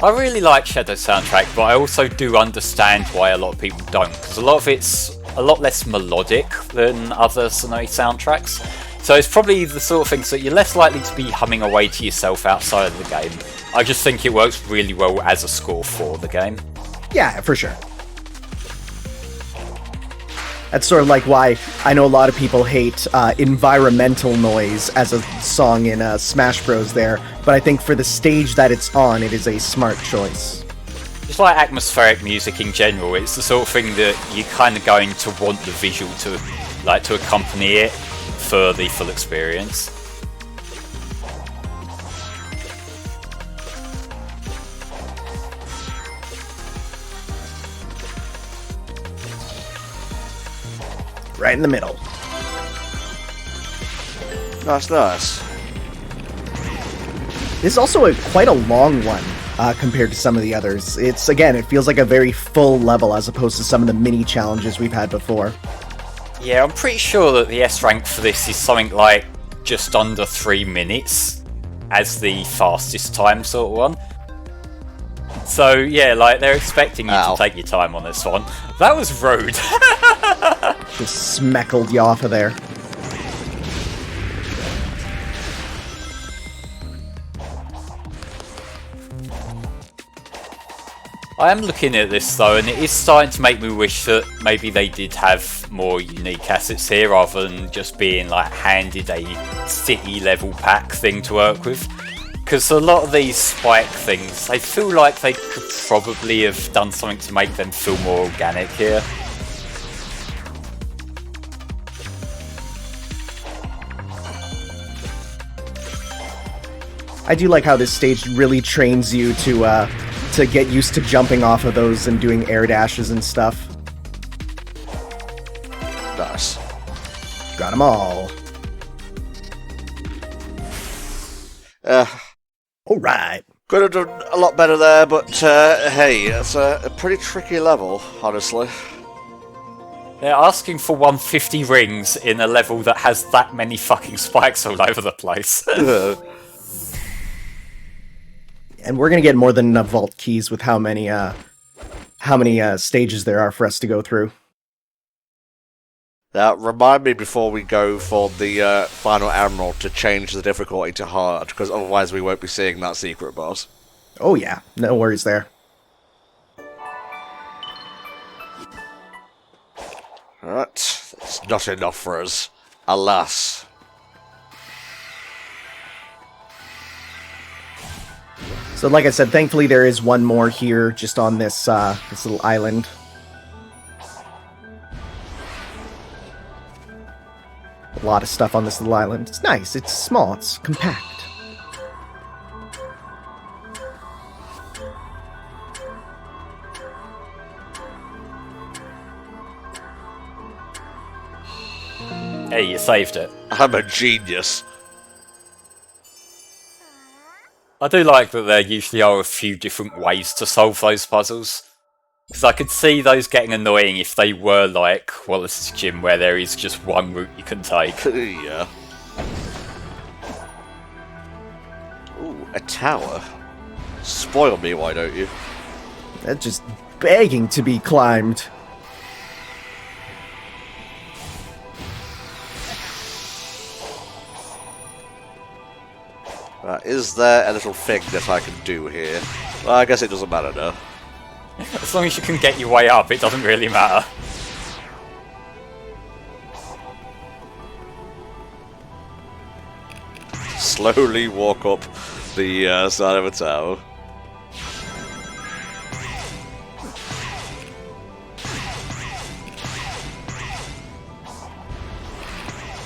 I really like Shadow soundtrack, but I also do understand why a lot of people don't, because a lot of it's a lot less melodic than other Sonoi soundtracks. So it's probably the sort of things that you're less likely to be humming away to yourself outside of the game. I just think it works really well as a score for the game. Yeah, for sure. That's sort of like why I know a lot of people hate environmental noise as a song in Smash Bros. There, but I think for the stage that it's on, it is a smart choice. It's like atmospheric music in general. It's the sort of thing that you're kind of going to want the visual to accompany it for the full experience. Right in the middle. Nice, nice. This is also quite a long one compared to some of the others. It feels like a very full level as opposed to some of the mini challenges we've had before. Yeah, I'm pretty sure that the S rank for this is something like just under 3 minutes as the fastest time sort of one. So yeah, like they're expecting you to take your time on this one. That was rude. Just smeckled you off of there. I am looking at this though, and it is starting to make me wish that maybe they did have more unique assets here rather than just being like handed a city level pack thing to work with. Because a lot of these spike things, they feel like they could probably have done something to make them feel more organic here. I do like how this stage really trains you to get used to jumping off of those and doing air dashes and stuff. Nice. Got them all. Alright. Could have done a lot better there, but hey, it's a pretty tricky level, honestly. They're asking for 150 rings in a level that has that many fucking spikes all over the place. And we're gonna get more than enough vault keys with how many stages there are for us to go through. Now, remind me before we go for the final emerald to change the difficulty to hard, because otherwise we won't be seeing that secret boss. Oh yeah, no worries there. Alright, it's not enough for us, alas. So like I said, thankfully there is one more here, just on this this little island. A lot of stuff on this little island. It's nice, it's small, it's compact. Hey, you saved it. I'm a genius. I do like that there usually are a few different ways to solve those puzzles. Because I could see those getting annoying if they were like Wallace's Gym, where there is just one route you can take. Yeah. Ooh, a tower. Spoil me, why don't you? That's just begging to be climbed. Is there a little thing that I can do here? Well, I guess it doesn't matter now. As long as you can get your way up, it doesn't really matter. Slowly walk up the side of a tower.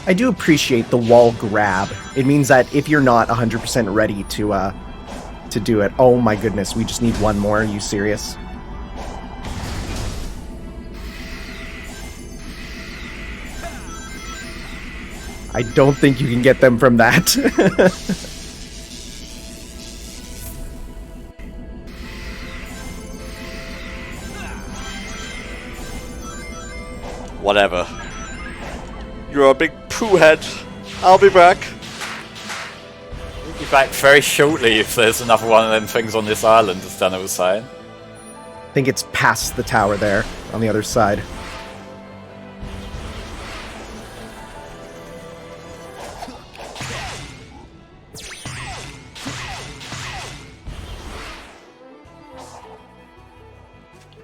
I do appreciate the wall grab. It means that if you're not 100% ready to do it... Oh my goodness, we just need one more. Are you serious? I don't think you can get them from that. Whatever. You're a big poo head. I'll be back. We'll be back very shortly if there's another one of them things on this island, as Dana was saying. I think it's past the tower there, on the other side.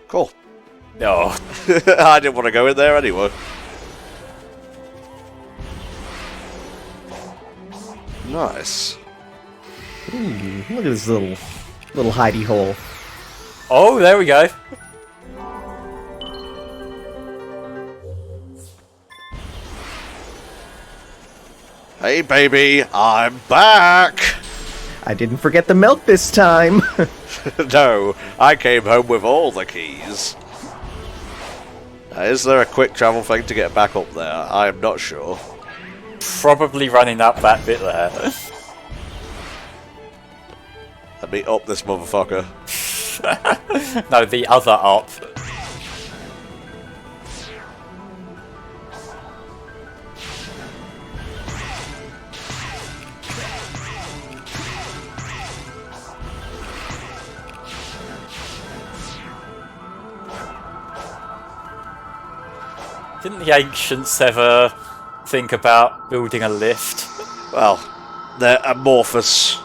Cool. No. I didn't want to go in there anyway. Nice. Ooh, look at this little hidey hole. Oh, there we go. Hey baby, I'm back! I didn't forget the milk this time. No, I came home with all the keys. Is there a quick travel thing to get back up there? I am not sure. Probably running up that bit there. Let me up this motherfucker. No, the other up. Didn't the ancients ever think about building a lift? Well, they're amorphous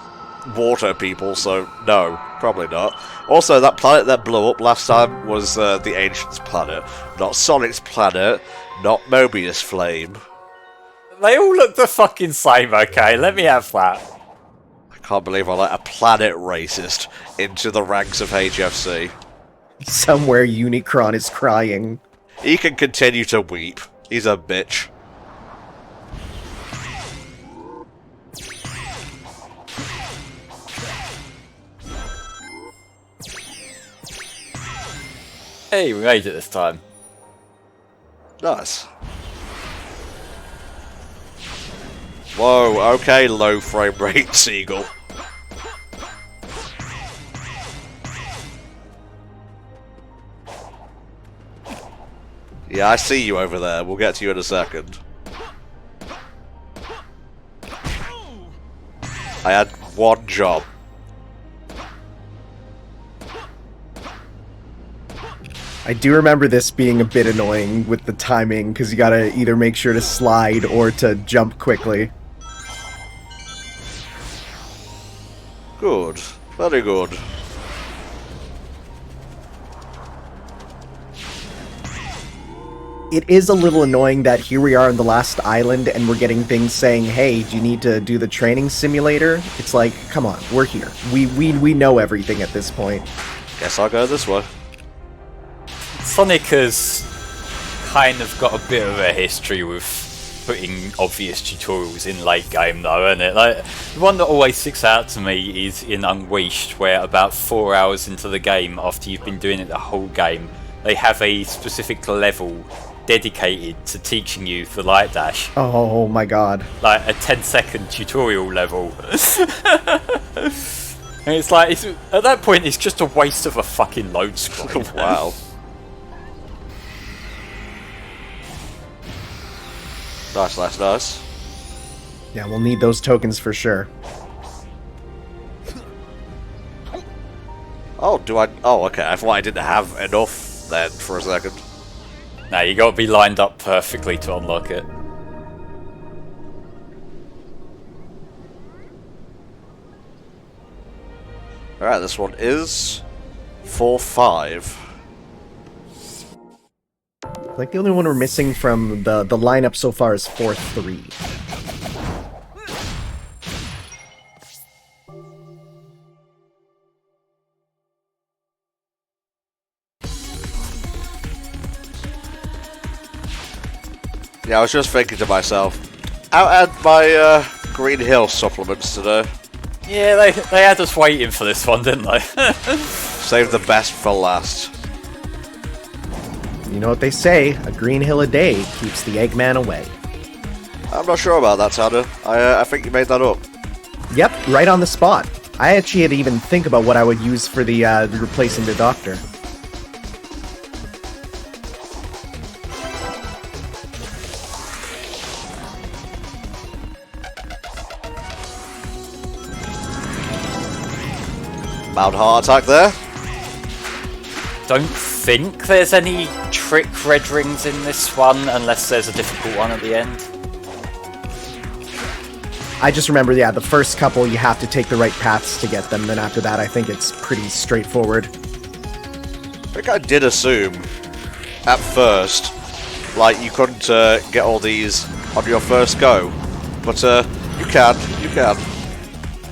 water people, so no, probably not. Also, that planet that blew up last time was the Ancients' planet, not Sonic's planet, not Mobius Flame. They all look the fucking same, okay? Let me have that. I can't believe I let a planet racist into the ranks of HFC. Somewhere Unicron is crying. He can continue to weep. He's a bitch. Hey, we made it this time. Nice. Whoa, okay, low frame rate seagull. Yeah, I see you over there. We'll get to you in a second. I had one job. I do remember this being a bit annoying with the timing, because you gotta either make sure to slide or to jump quickly. Good. Very good. It is a little annoying that here we are on the last island and we're getting things saying, hey, do you need to do the training simulator? It's like, come on, we're here. We know everything at this point. Guess I'll go this way. Sonic has kind of got a bit of a history with putting obvious tutorials in late game though, isn't it? Like, the one that always sticks out to me is in Unleashed, where about 4 hours into the game, after you've been doing it the whole game, they have a specific level dedicated to teaching you the light dash. Oh my god. Like a 10-second tutorial level. And it's like, at that point it's just a waste of a fucking load screen. Wow. Nice, nice, nice. Yeah, we'll need those tokens for sure. Oh, do I? Oh, okay. I thought I didn't have enough then for a second. Now you got to be lined up perfectly to unlock it. Alright, this one is 4-5. Like, the only one we're missing from the lineup so far is 4-3. Yeah, I was just thinking to myself, out at my Green Hill supplements today. Yeah, they had us waiting for this one, didn't they? Save the best for last. You know what they say, a green hill a day keeps the Eggman away. I'm not sure about that, Tanner. I think you made that up. Yep, right on the spot. I actually had to even think about what I would use for the replacing the doctor. Mild heart attack there. Don't think there's any trick red rings in this one, unless there's a difficult one at the end. I just remember, yeah, the first couple you have to take the right paths to get them, then after that I think it's pretty straightforward. I think I did assume, at first, like you couldn't get all these on your first go. But you can.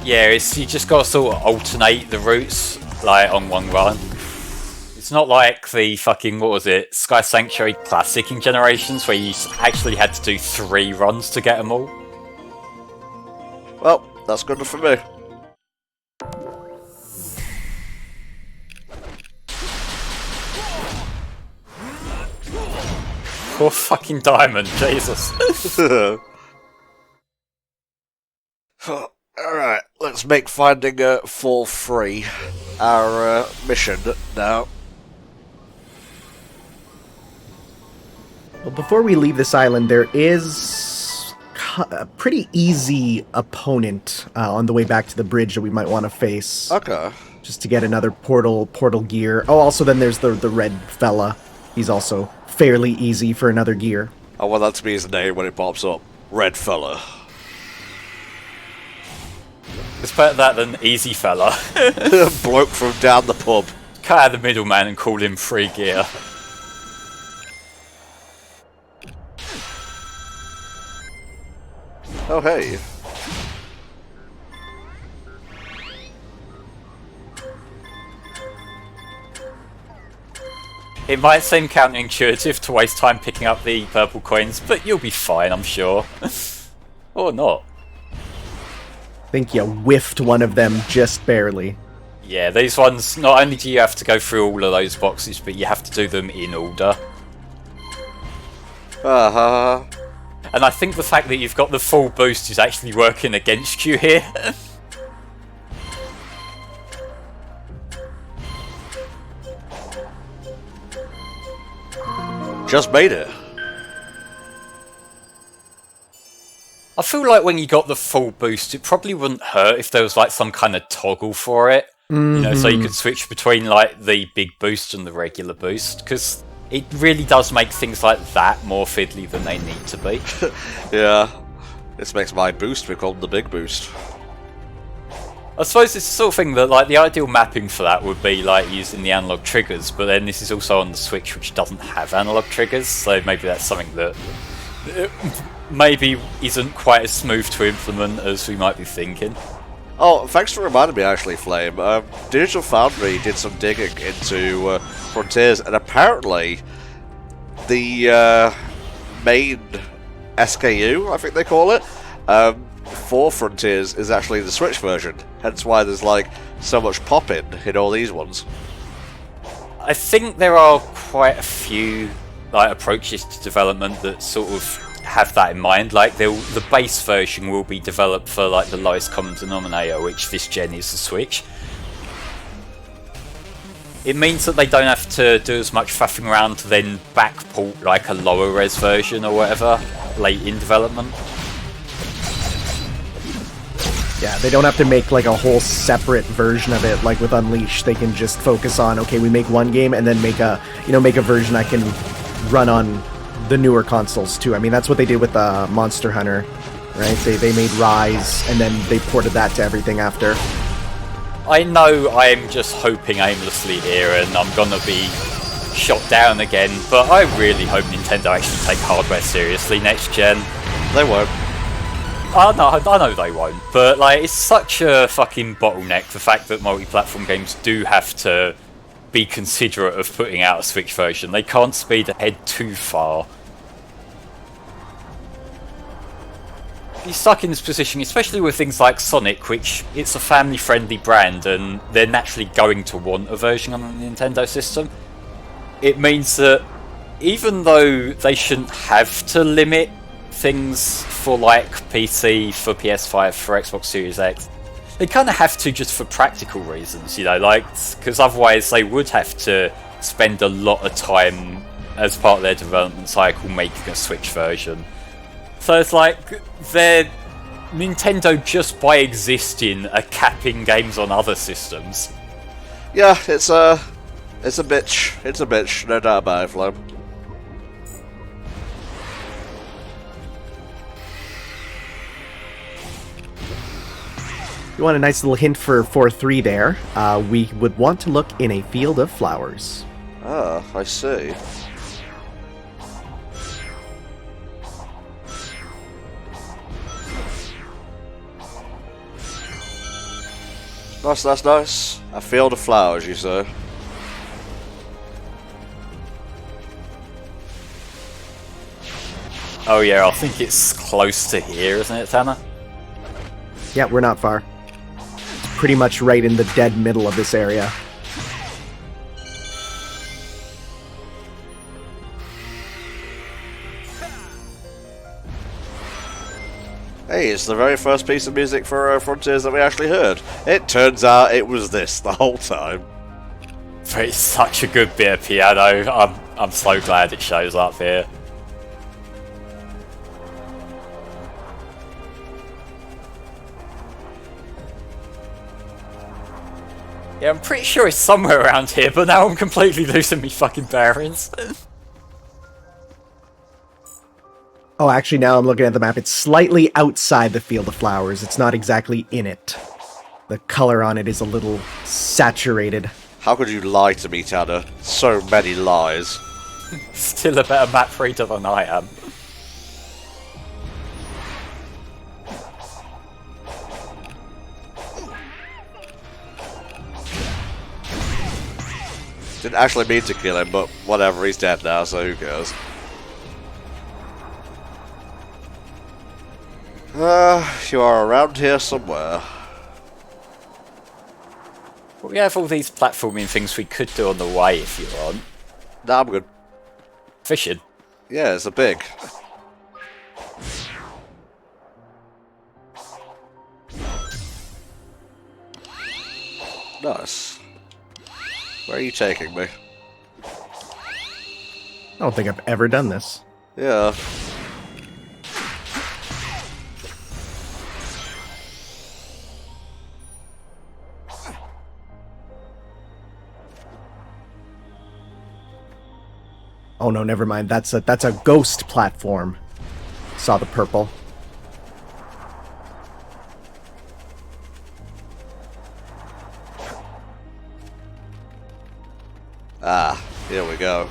Yeah, you just got to sort of alternate the routes, like, on one run. It's not like the fucking, what was it, Sky Sanctuary Classic in Generations, where you actually had to do 3 runs to get them all. Well, that's good enough for me. Poor fucking Diamond, Jesus. Alright, let's make finding Fall Free our mission now. Well, before we leave this island, there is a pretty easy opponent on the way back to the bridge that we might want to face. Okay. Just to get another portal gear. Oh, also then there's the red fella. He's also fairly easy for another gear. I want that to be his name when it pops up. Red Fella. It's better that than Easy Fella. Bloke from down the pub. Cut out the middleman and call him Free Gear. Oh, hey. It might seem counterintuitive to waste time picking up the purple coins, but you'll be fine, I'm sure. Or not. I think you whiffed one of them just barely. Yeah, these ones, not only do you have to go through all of those boxes, but you have to do them in order. Uh-huh. And I think the fact that you've got the full boost is actually working against you here. Just made it. I feel like when you got the full boost, it probably wouldn't hurt if there was like some kind of toggle for it. You know, so you could switch between like the big boost and the regular boost, because it really does make things like that more fiddly than they need to be. Yeah. This makes my boost become the big boost. I suppose it's the sort of thing that like the ideal mapping for that would be like using the analog triggers, but then this is also on the Switch, which doesn't have analog triggers, so maybe that's something that maybe isn't quite as smooth to implement as we might be thinking. Oh, thanks for reminding me, actually, Flame. Digital Foundry did some digging into Frontiers, and apparently the main SKU, I think they call it, for Frontiers is actually the Switch version. Hence why there's like so much pop-in in all these ones. I think there are quite a few like approaches to development that sort of have that in mind. Like the base version will be developed for like the lowest common denominator, which this gen is the Switch. It means that they don't have to do as much faffing around to then backport like a lower res version or whatever late in development. Yeah, they don't have to make like a whole separate version of it like with Unleashed. They can just focus on, okay, we make one game and then make a version that can run on the newer consoles too. I mean, that's what they did with Monster Hunter, right? They made Rise and then they ported that to everything after. I know I'm just hoping aimlessly here and I'm gonna be shot down again, but I really hope Nintendo actually take hardware seriously next gen. They won't. I know they won't, but like it's such a fucking bottleneck, the fact that multi-platform games do have to be considerate of putting out a Switch version. They can't speed ahead too far. You're stuck in this position, especially with things like Sonic, which it's a family-friendly brand and they're naturally going to want a version on the Nintendo system. It means that even though they shouldn't have to limit things for like PC, for PS5, for Xbox Series X, they kind of have to just for practical reasons, you know, like, because otherwise they would have to spend a lot of time as part of their development cycle making a Switch version. So it's like, Nintendo just by existing are capping games on other systems. Yeah, it's a bitch. It's a bitch, no doubt about it, Flo. You want a nice little hint for 4-3 there. We would want to look in a field of flowers. Ah, I see. Nice, that's nice. A field of flowers, you say? Oh yeah, I think it's close to here, isn't it, Tanner? Yeah, we're not far. It's pretty much right in the dead middle of this area. Hey, it's the very first piece of music for Frontiers that we actually heard. It turns out it was this the whole time. But it's such a good bit of piano. I'm so glad it shows up here. Yeah, I'm pretty sure it's somewhere around here, but now I'm completely losing me fucking bearings. Oh, actually, now I'm looking at the map. It's slightly outside the field of flowers. It's not exactly in it. The color on it is a little saturated. How could you lie to me, Tanner? So many lies. Still a better map reader than I am. Didn't actually mean to kill him, but whatever, he's dead now, so who cares? You are around here somewhere. Well, we have all these platforming things we could do on the way if you want. Nah, I'm good. Fishing. Yeah, it's a pig. Nice. Where are you taking me? I don't think I've ever done this. Yeah. Oh no, never mind. That's a ghost platform. Saw the purple. Ah, here we go.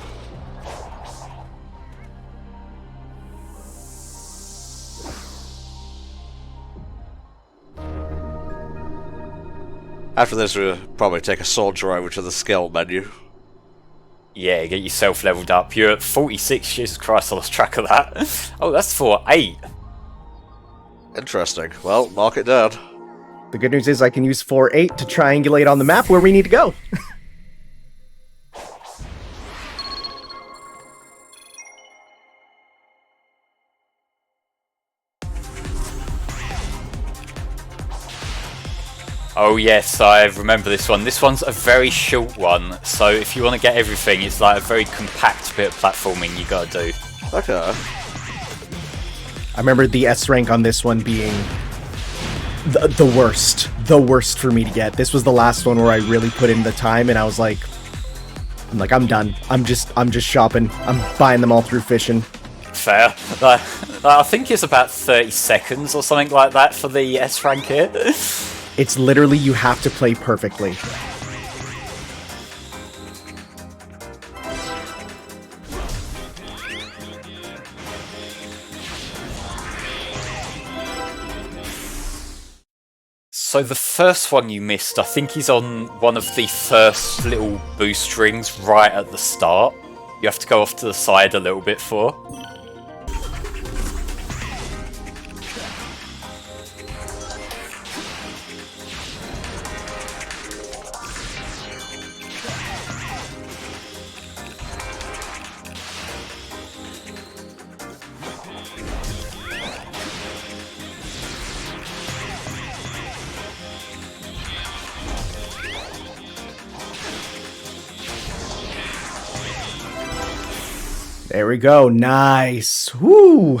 After this, we'll probably take a saunter over to the skill menu. Yeah, get yourself leveled up. You're at 46. Jesus Christ, I lost track of that. Oh, that's for 8. Interesting. Well, mark it down. The good news is I can use 4-8 to triangulate on the map where we need to go. Oh yes, I remember this one. This one's a very short one, so if you want to get everything, it's like a very compact bit of platforming you gotta do. Okay. I remember the S rank on this one being the worst. The worst for me to get. This was the last one where I really put in the time, and I was like, I'm done. I'm just shopping. I'm buying them all through fishing. Fair. I think it's about 30 seconds or something like that for the S rank here. It's literally you have to play perfectly. So the first one you missed, I think he's on one of the first little boost rings right at the start. You have to go off to the side a little bit for. There we go. Nice. Woo.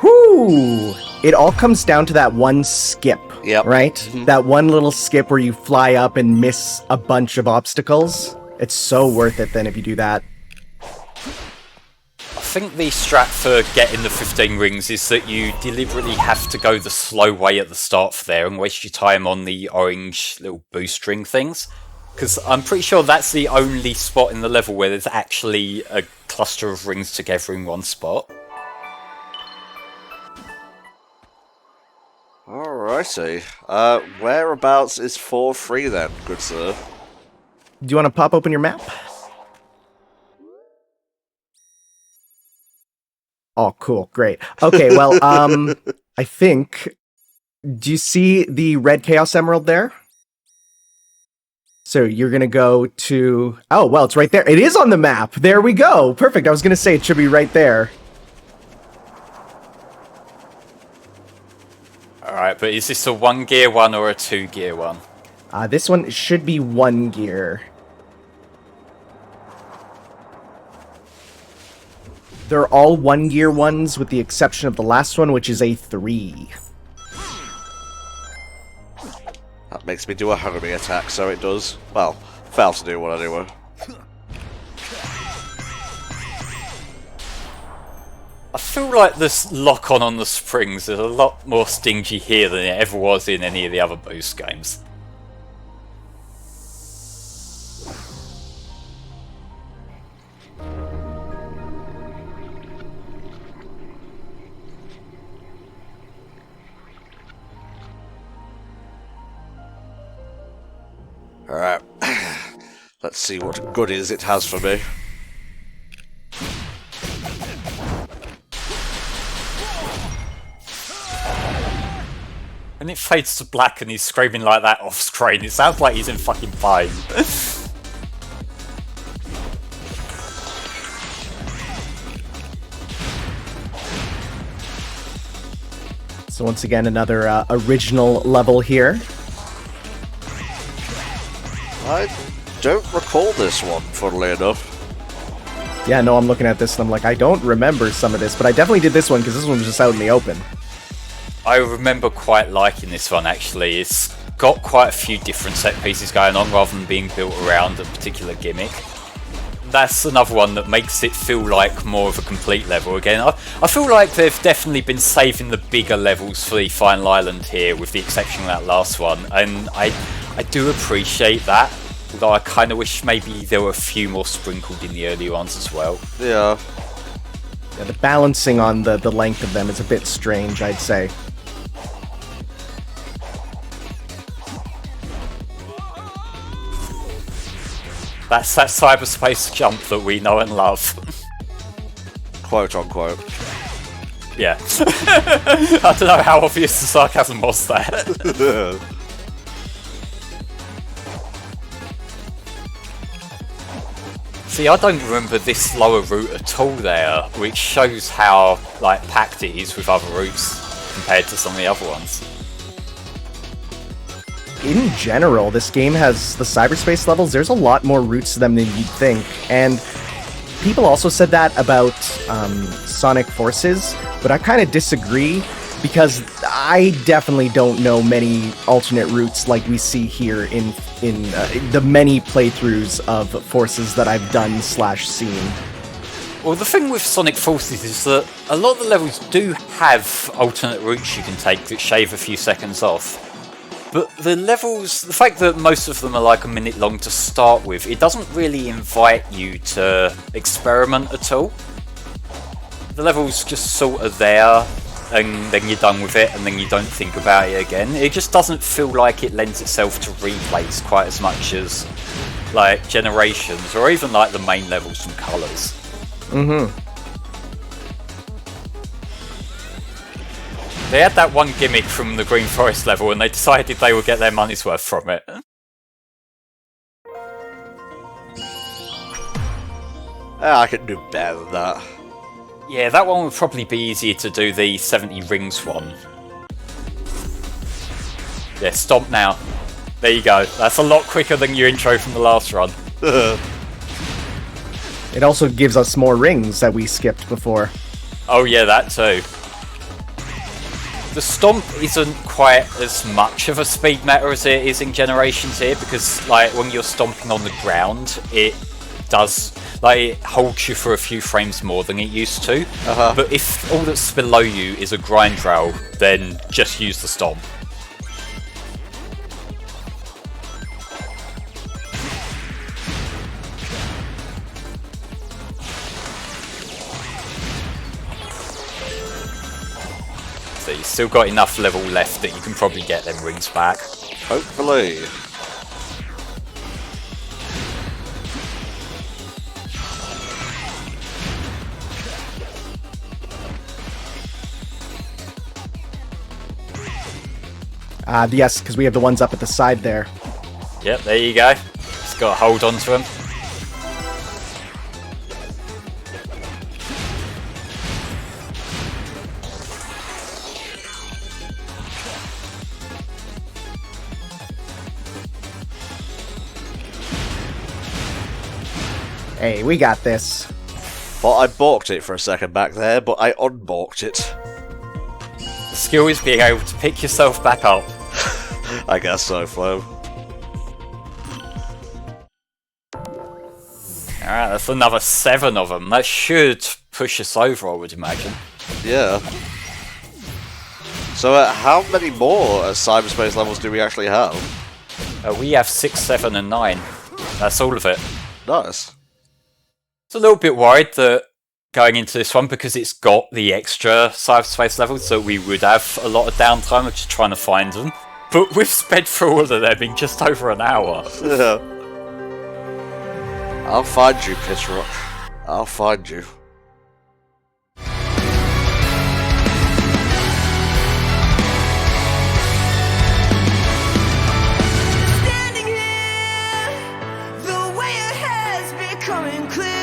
Woo. It all comes down to that one skip. Yep. Right? Mm-hmm. That one little skip where you fly up and miss a bunch of obstacles. It's so worth it then if you do that. I think the strat for getting the 15 rings is that you deliberately have to go the slow way at the start for there and waste your time on the orange little boost ring things. Because I'm pretty sure that's the only spot in the level where there's actually a cluster of rings together in one spot. Alrighty. Whereabouts is 4-3 then, good sir? Do you want to pop open your map? Oh, cool. Great. Okay, well, I think... Do you see the red Chaos Emerald there? So you're going to go to... Oh, well, it's right there. It is on the map. There we go. Perfect. I was going to say it should be right there. Alright, but is this a 1 gear one or a 2 gear one? This one should be 1 gear. They're all 1 gear ones with the exception of the last one, which is a 3. That makes me do a homing attack, so it does. Well, fail to do one anyway. I I feel like this lock-on on the springs is a lot more stingy here than it ever was in any of the other Boost games. Alright. Let's see what goodies it has for me. When it fades to black and he's screaming like that off screen, it sounds like he's in fucking pain. So once again, another original level here. I don't recall this one, funnily enough. Yeah, no, I'm looking at this and I'm like, I don't remember some of this, but I definitely did this one because this one was just out in the open. I remember quite liking this one, actually. It's got quite a few different set pieces going on rather than being built around a particular gimmick. That's another one that makes it feel like more of a complete level again. I feel like they've definitely been saving the bigger levels for the final island here, with the exception of that last one, and I do appreciate that, although I kind of wish maybe there were a few more sprinkled in the earlier ones as well. Yeah. Yeah, the balancing on the length of them is a bit strange, I'd say. That's that cyberspace jump that we know and love. Quote unquote. Yeah. I don't know how obvious the sarcasm was there. See, I don't remember this lower route at all there, which shows how like packed it is with other routes compared to some of the other ones. In general, this game has the cyberspace levels. There's a lot more routes to them than you'd think, and people also said that about Sonic Forces, but I kind of disagree, because I definitely don't know many alternate routes like we see here in the many playthroughs of Forces that I've done / seen. Well, the thing with Sonic Forces is that a lot of the levels do have alternate routes you can take that shave a few seconds off. But the levels, the fact that most of them are like a minute long to start with, it doesn't really invite you to experiment at all. The levels just sort of there, and then you're done with it, and then you don't think about it again. It just doesn't feel like it lends itself to replays quite as much as like Generations, or even like the main levels from Colors. They had that one gimmick from the Green Forest level, and they decided they would get their money's worth from it. I can do better than that. Yeah, that one would probably be easier to do, the 70 rings one. Yeah, stomp now. There you go. That's a lot quicker than your intro from the last run. It also gives us more rings that we skipped before. Oh yeah, that too. The stomp isn't quite as much of a speed matter as it is in Generations here, because like when you're stomping on the ground, it does, like, it holds you for a few frames more than it used to. But if all that's below you is a grind rail, then just use the stomp. So you've still got enough level left that you can probably get them rings back. Hopefully. Yes, because we have the ones up at the side there. Yep, there you go. Just got to hold on to them. Hey, we got this. Well, I balked it for a second back there, but I unbalked it. The skill is being able to pick yourself back up. I guess so, Flo. Alright, that's another 7 of them. That should push us over, I would imagine. Yeah. So how many more cyberspace levels do we actually have? We have 6, 7, and 9. That's all of it. Nice. It's a little bit worried that going into this one, because it's got the extra cyberspace levels, that we would have a lot of downtime of just trying to find them. But we've sped through all of them in just over an hour. Yeah. I'll find you, Pitrock. I'll find you. Standing here, the way ahead's becoming clear.